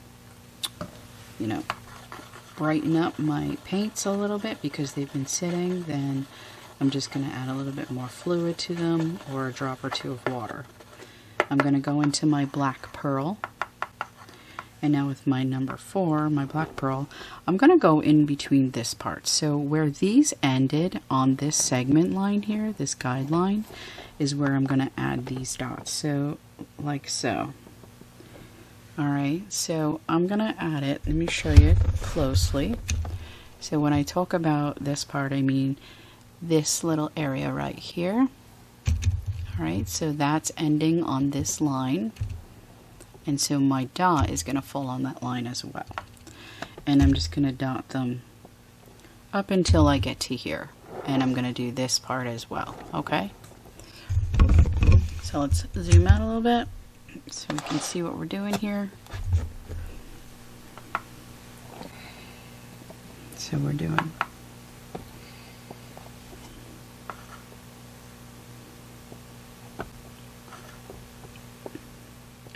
you know, brighten up my paints a little bit because they've been sitting, then I'm just going to add a little bit more fluid to them, or a drop or 2 of water. I'm going to go into my black pearl, and now with my number 4, my black pearl, I'm going to go in between this part. So where these ended on this segment line here, this guideline, is where I'm going to add these dots. So like so. Alright, so I'm going to add it. Let me show you closely. So when I talk about this part, I mean this little area right here. Alright, so that's ending on this line, and so my dot is going to fall on that line as well. And I'm just going to dot them up until I get to here, and I'm going to do this part as well. Okay, so let's zoom out a little bit so we can see what we're doing here. So we're doing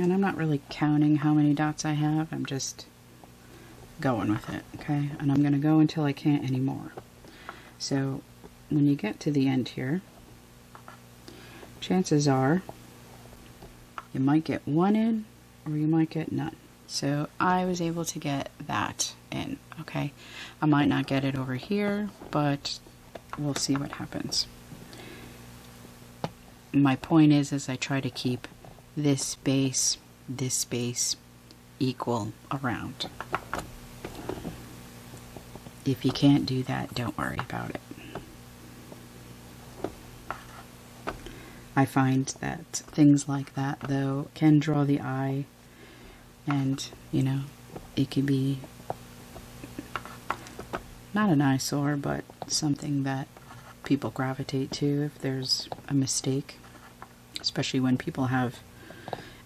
and I'm not really counting how many dots I have, I'm just going with it, okay? And I'm going to go until I can't anymore. So when you get to the end here, chances are you might get 1 in or you might get none. So I was able to get that in, okay? I might not get it over here, but we'll see what happens. My point is I try to keep this space equal around. If you can't do that, don't worry about it. I find that things like that, though, can draw the eye, and, you know, it could be not an eyesore, but something that people gravitate to if there's a mistake, especially when people have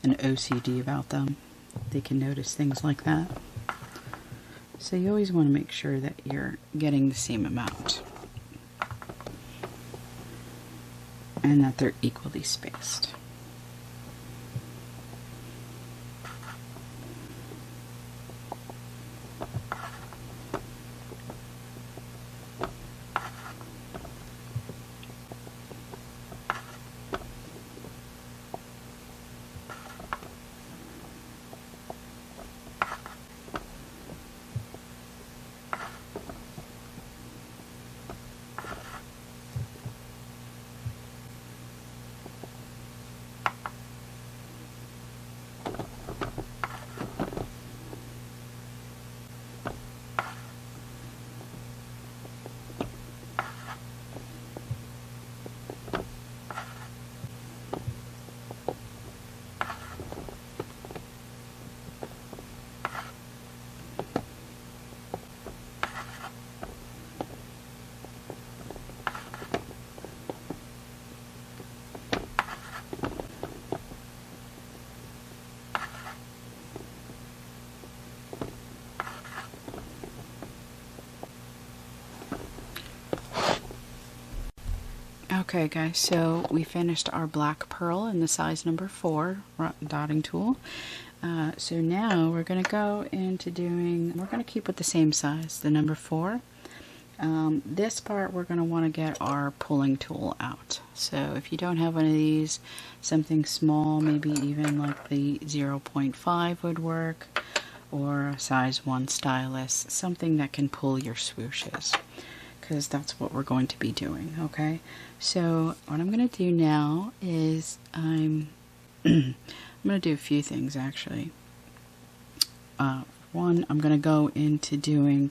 an OCD about them. They can notice things like that. So you always want to make sure that you're getting the same amount and that they're equally spaced. Okay guys, so we finished our black pearl in the size number 4 dotting tool. So now we're going to go into doing, we're going to keep with the same size, the number 4. This part we're going to want to get our pulling tool out. So if you don't have one of these, something small, maybe even like the 0.5 would work, or a size 1 stylus, something that can pull your swooshes, because that's what we're going to be doing. Okay, so what I'm going to do now is I'm going to do a few things actually. One, I'm going to go into doing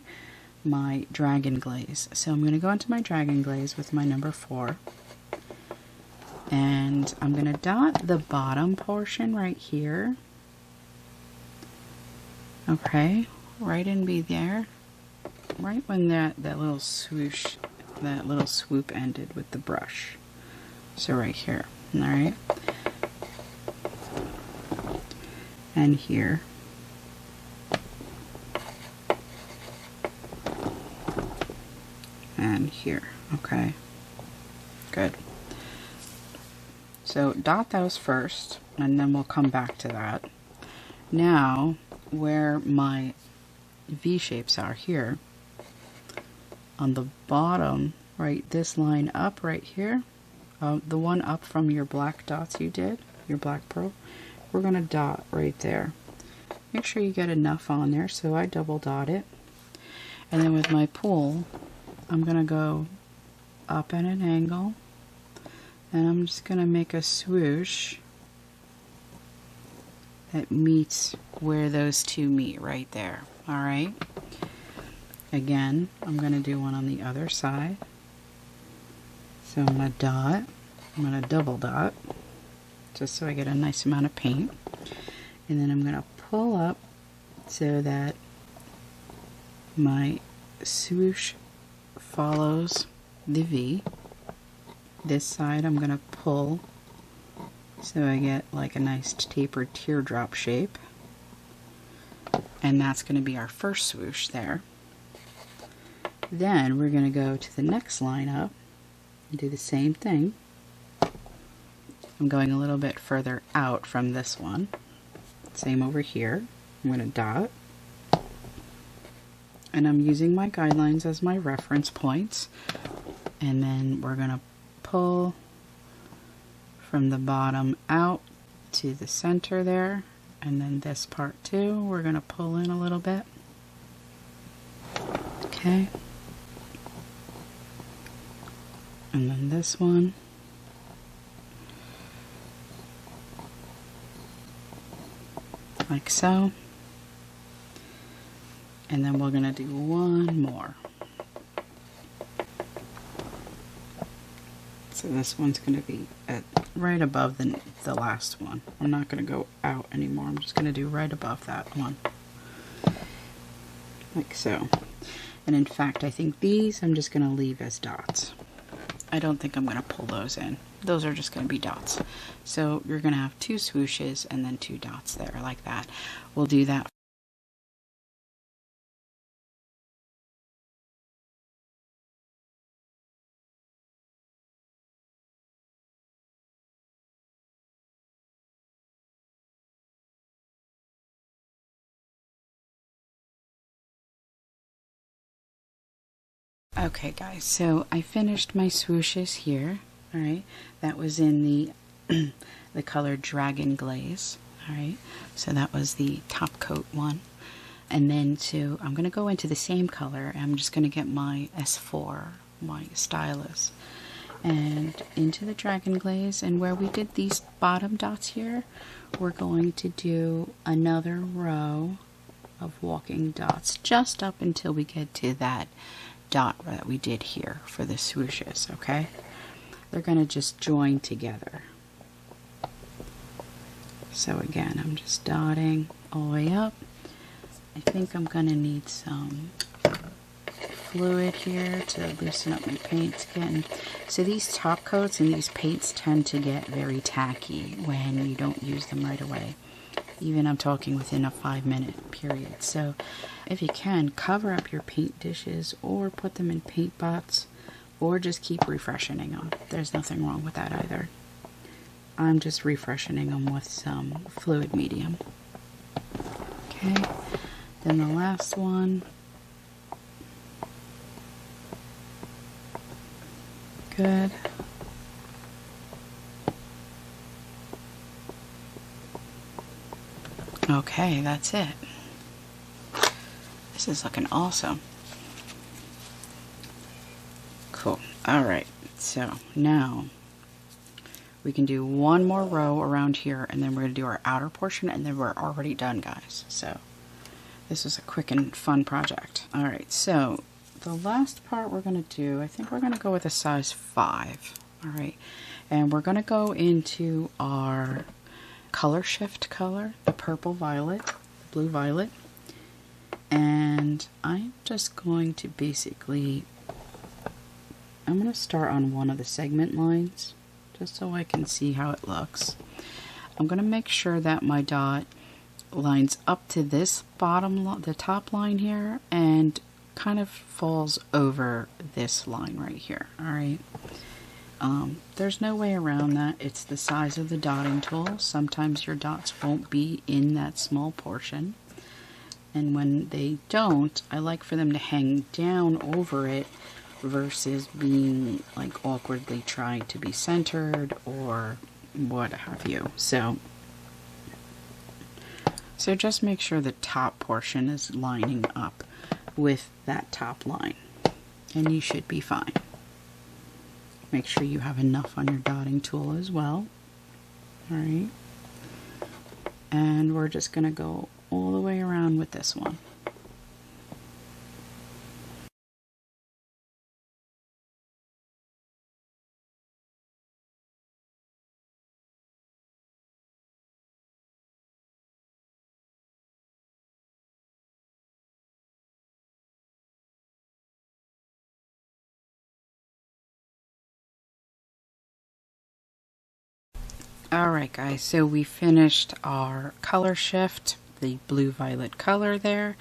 my dragon glaze. So I'm going to go into my dragon glaze with my number 4, and I'm going to dot the bottom portion right here. Okay, right in be there, right when that little swoosh, that little swoop ended with the brush. So right here, all right, and here, and here. Okay, good. So dot those first, and then we'll come back to that. Now, where my V shapes are here, on the bottom, right, this line up right here, the one up from your black dots you did, your black pearl, we're going to dot right there. Make sure you get enough on there, so I double dot it. And then with my pull, I'm going to go up at an angle, and I'm just going to make a swoosh that meets where those two meet right there. Alright, again, I'm going to do one on the other side. So I'm going to dot, I'm going to double dot, just so I get a nice amount of paint. And then I'm going to pull up so that my swoosh follows the V. This side I'm going to pull so I get like a nice tapered teardrop shape. And that's going to be our first swoosh there. Then we're going to go to the next line up and do the same thing. I'm going a little bit further out from this one. Same over here. I'm going to dot. And I'm using my guidelines as my reference points. And then we're going to pull from the bottom out to the center there. And then this part too, we're going to pull in a little bit. Okay. And then this one. Like so. And then we're going to do one more. So this one's going to be right above the last one. I'm not going to go out anymore. I'm just going to do right above that one. Like so. And in fact, I think these I'm just going to leave as dots. I don't think I'm going to pull those in. Those are just going to be dots. So you're going to have 2 swooshes and then 2 dots there like that. We'll do that. Okay guys, so I finished my swooshes here. Alright, that was in the the color Dragon Glaze. Alright, so that was the top coat one. And then I'm going to go into the same color. I'm just going to get my S4, my stylus, and into the Dragon Glaze. And where we did these bottom dots here, we're going to do another row of walking dots just up until we get to that dot that we did here for the swooshes, okay? They're going to just join together. So again, I'm just dotting all the way up. I think I'm going to need some fluid here to loosen up my paints again. So these top coats and these paints tend to get very tacky when you don't use them right away. Even I'm talking within a 5-minute period. So if you can, cover up your paint dishes or put them in paint pots or just keep refreshing them. There's nothing wrong with that either. I'm just refreshing them with some fluid medium. Okay, then the last one. Good. Okay, that's it. This is looking awesome. Cool. Alright, so now we can do one more row around here and then we're going to do our outer portion and then we're already done, guys. So this is a quick and fun project. Alright, so the last part we're going to do, I think we're going to go with a size 5. Alright, and we're going to go into our color shift color, the purple violet, blue violet, and I'm just going to basically, I'm going to start on one of the segment lines just so I can see how it looks. I'm going to make sure that my dot lines up to this bottom, the top line here, and kind of falls over this line right here. Alright. There's no way around that. It's the size of the dotting tool. Sometimes your dots won't be in that small portion. And when they don't, I like for them to hang down over it versus being like awkwardly trying to be centered or what have you. So just make sure the top portion is lining up with that top line and you should be fine. Make sure you have enough on your dotting tool as well. Alright. And we're just going to go all the way around with this one. Alright guys, so we finished our color shift, the blue-violet color there.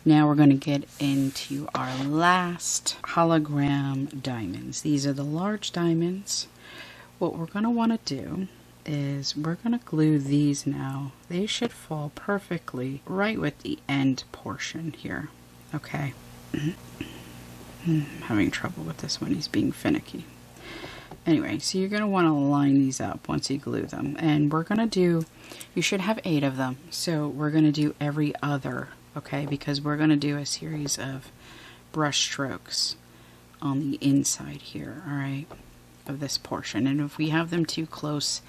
Now we're going to get into our last hologram diamonds. These are the large diamonds. What we're going to want to do is we're going to glue these now. They should fall perfectly right with the end portion here. Okay. I'm having trouble with this one. He's being finicky. Anyway, so you're going to want to line these up once you glue them. And we're going to do, you should have 8 of them. So we're going to do every other, okay? Because we're going to do a series of brush strokes on the inside here, alright? Of this portion. And if we have them too close,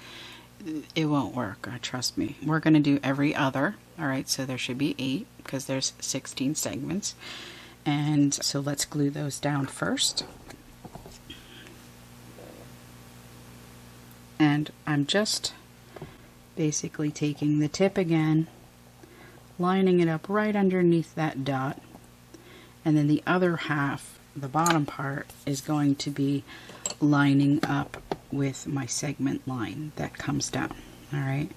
it won't work, trust me. We're going to do every other, alright? So there should be 8 because there's 16 segments. And so let's glue those down first. And I'm just basically taking the tip again, lining it up right underneath that dot, and then the other half, the bottom part, is going to be lining up with my segment line that comes down. Alright,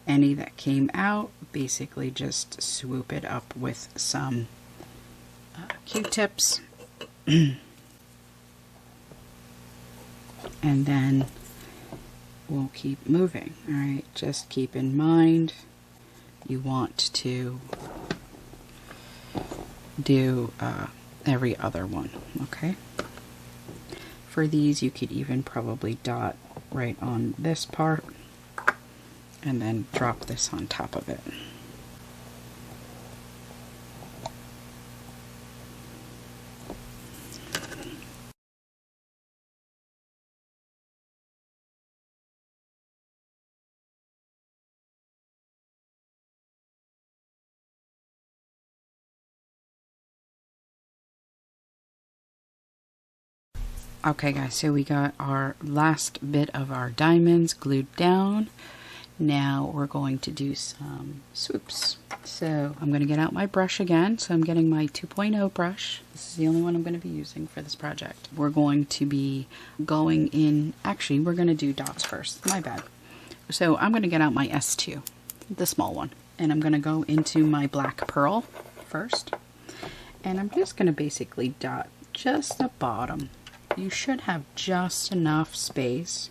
any that came out, basically just swoop it up with some Q-tips, and then we'll keep moving. Alright, just keep in mind you want to do every other one, okay? For these, you could even probably dot right on this part and then drop this on top of it. Okay guys, so we got our last bit of our diamonds glued down. Now we're going to do some swoops. So I'm going to get out my brush again. So I'm getting my 2.0 brush. This is the only one I'm going to be using for this project. We're going to be going in, actually we're going to do dots first, my bad. So I'm going to get out my S2, the small one. And I'm going to go into my black pearl first. And I'm just going to basically dot just the bottom. You should have just enough space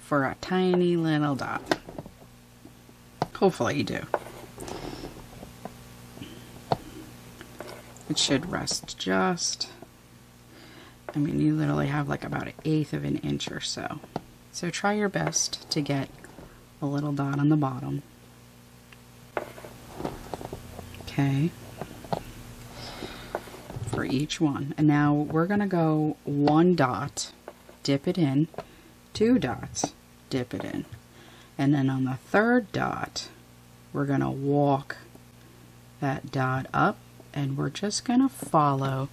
for a tiny little dot. Hopefully you do. It should rest just, I mean, you literally have like about 1/8 of an inch or so. So try your best to get a little dot on the bottom. Okay. For each one. And now we're going to go 1 dot, dip it in, 2 dots, dip it in. And then on the 3rd dot, we're going to walk that dot up, and we're just going to follow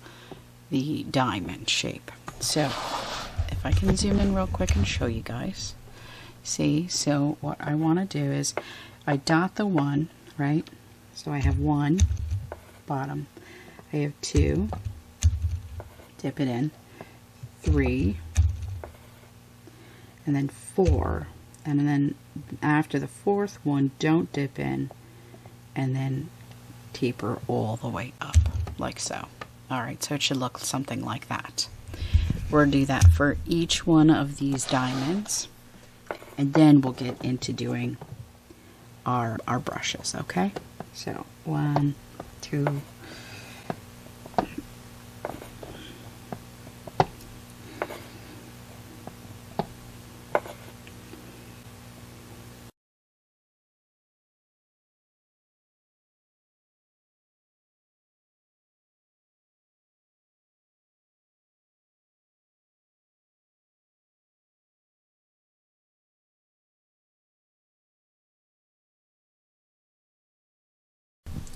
the diamond shape. So if I can zoom in real quick and show you guys. See, so what I want to do is I dot the 1, right? So I have 1 bottom. I have 2, dip it in, 3, and then 4, and then after the 4th one, don't dip in, and then taper all the way up, like so. Alright, so it should look something like that. We're going to do that for each one of these diamonds, and then we'll get into doing our brushes, okay? So, 1, 2,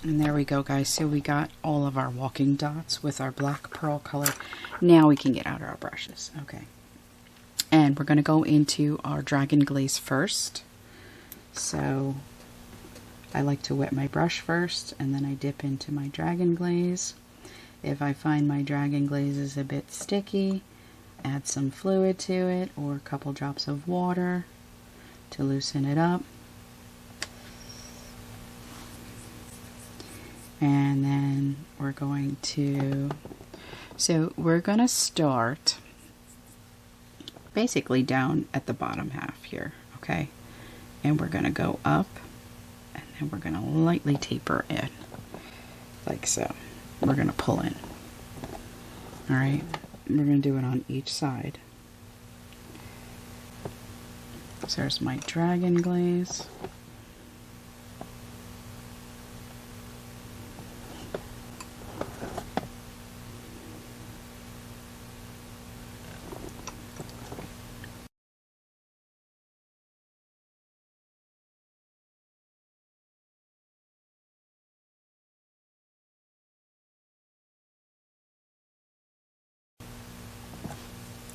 and there we go, guys. So we got all of our walking dots with our black pearl color. Now we can get out our brushes. Okay. And we're going to go into our dragon glaze first. So I like to wet my brush first, and then I dip into my dragon glaze. If I find my dragon glaze is a bit sticky, add some fluid to it or a couple drops of water to loosen it up. And then we're going to, so we're going to start basically down at the bottom half here, okay? And we're going to go up, and then we're going to lightly taper in, like so. We're going to pull in. Alright, we're going to do it on each side. So there's my dragon glaze.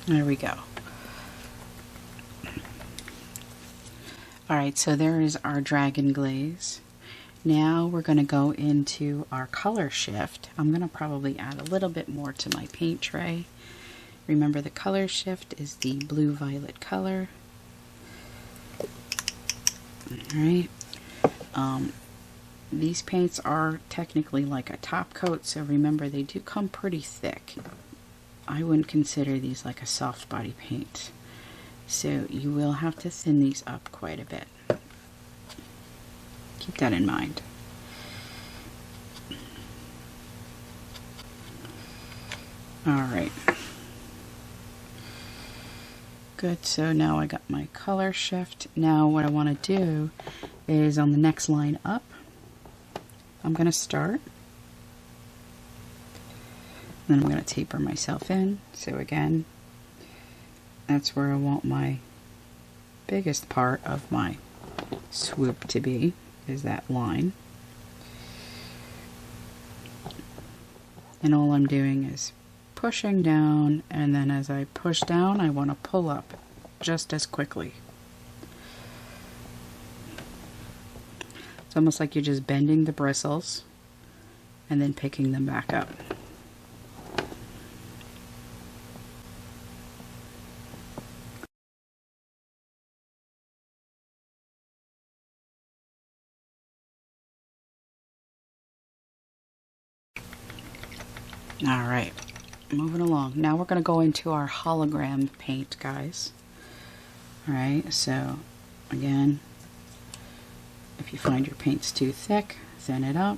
There we go. Alright, so there is our dragon glaze. Now we're going to go into our color shift. I'm going to probably add a little bit more to my paint tray. Remember, the color shift is the blue-violet color. Alright. These paints are technically like a top coat, so remember they do come pretty thick. I wouldn't consider these like a soft body paint. So you will have to thin these up quite a bit. Keep that in mind. Alright. Good, so now I got my color shift. Now what I want to do is on the next line up, I'm going to start. Then I'm going to taper myself in. So again, that's where I want my biggest part of my swoop to be, is that line. And all I'm doing is pushing down, and then as I push down, I want to pull up just as quickly. It's almost like you're just bending the bristles and then picking them back up. Alright, moving along. Now we're going to go into our hologram paint, guys. Alright, so again, if you find your paint's too thick, thin it up.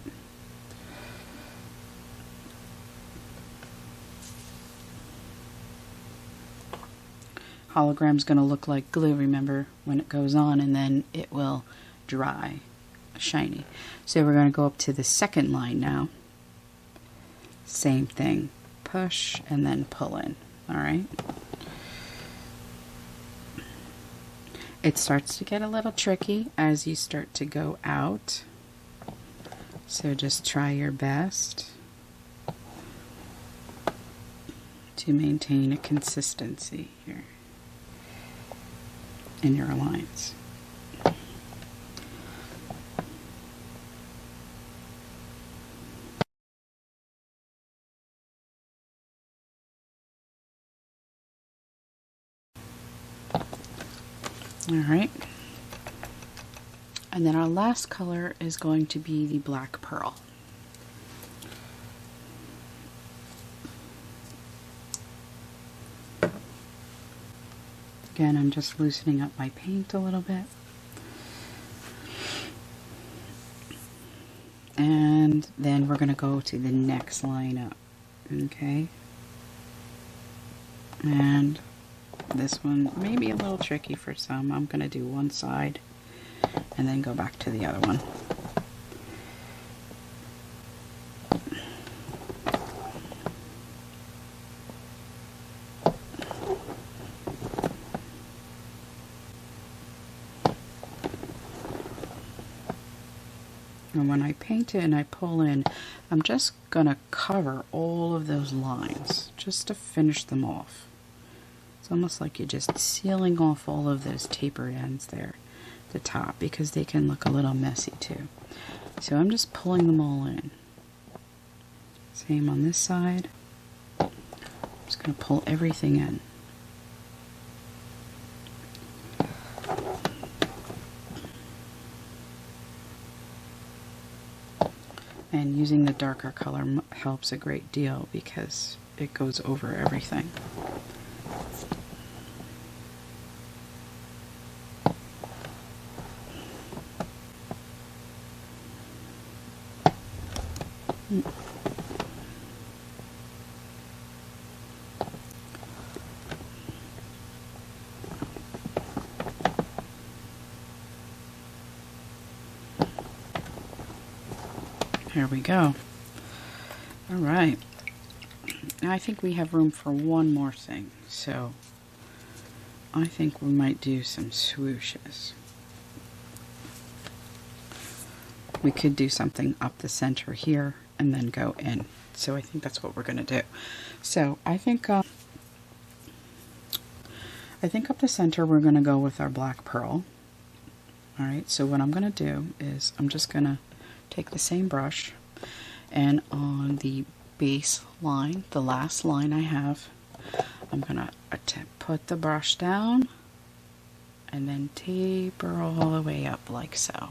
Hologram's going to look like glue, remember, when it goes on, and then it will dry shiny. So we're going to go up to the second line now. Same thing, push and then pull in. Alright, it starts to get a little tricky as you start to go out, so just try your best to maintain a consistency here in your lines. Alright, and then our last color is going to be the black pearl. Again, I'm just loosening up my paint a little bit. And then we're going to go to the next line up. Okay, and this one may be a little tricky for some. I'm going to do one side and then go back to the other one. And when I paint it and I pull in, I'm just going to cover all of those lines just to finish them off. It's almost like you're just sealing off all of those tapered ends there at the top, because they can look a little messy too. So I'm just pulling them all in. Same on this side. I'm just going to pull everything in. And using the darker color helps a great deal because it goes over everything. There we go. All right. Now I think we have room for one more thing. So I think we might do some swooshes. We could do something up the center here and then go in. So I think that's what we're going to do. So I think up the center we're going to go with our black pearl. Alright, so what I'm going to do is I'm just going to take the same brush, and on the base line, the last line I have, I'm going to put the brush down and then taper all the way up like so.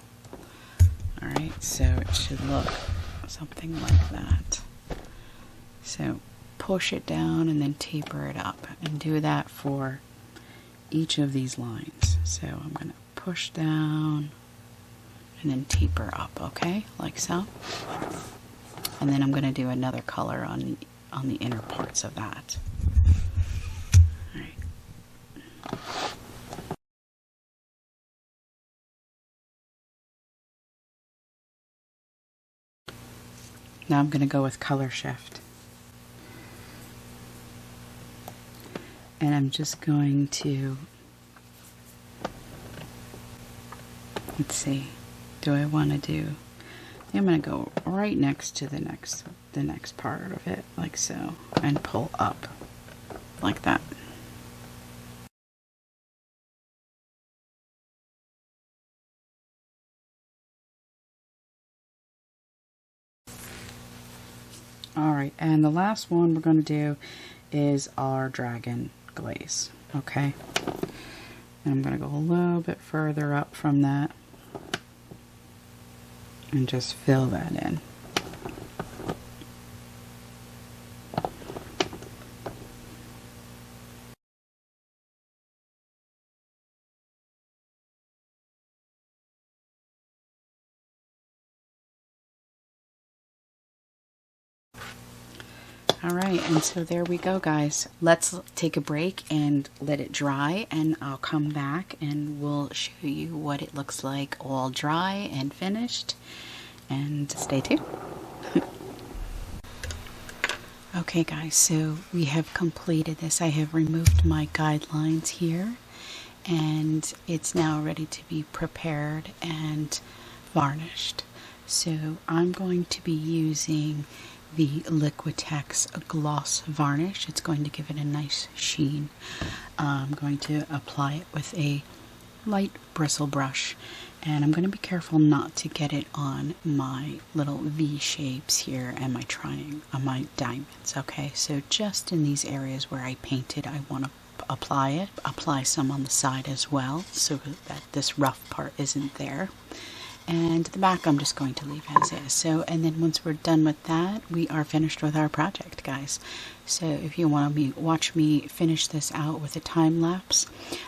Alright, so it should look something like that. So push it down and then taper it up, and do that for each of these lines. So I'm going to push down and then taper up, okay, like so. And then I'm going to do another color on the inner parts of that. All right. Now I'm going to go with color shift. And I'm just going to, let's see, do I want to do, I'm going to go right next to the next part of it, like so, and pull up, like that. Alright, and the last one we're going to do is our dragon glaze, okay? And I'm going to go a little bit further up from that and just fill that in. Alright, and so there we go, guys. Let's take a break and let it dry, and I'll come back and we'll show you what it looks like all dry and finished. And stay tuned. Okay guys, so we have completed this. I have removed my guidelines here, and it's now ready to be prepared and varnished. So I'm going to be using the Liquitex gloss varnish. It's going to give it a nice sheen. I'm going to apply it with a light bristle brush, and I'm going to be careful not to get it on my little V shapes here and my triangle, on my diamonds. Okay, so just in these areas where I painted, I want to apply it. Apply some on the side as well, so that this rough part isn't there. And the back I'm just going to leave as is. So, and then once we're done with that, we are finished with our project, guys. So if you want to watch me finish this out with a time lapse,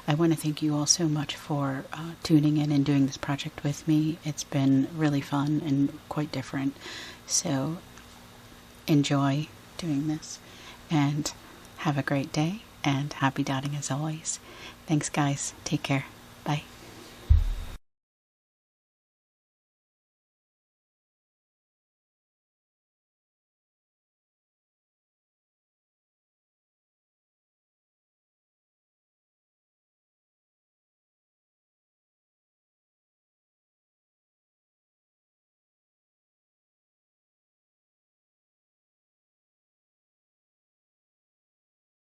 I want to thank you all so much for tuning in and doing this project with me. It's been really fun and quite different. So enjoy doing this, and have a great day, and happy dotting as always. Thanks guys. Take care. Bye.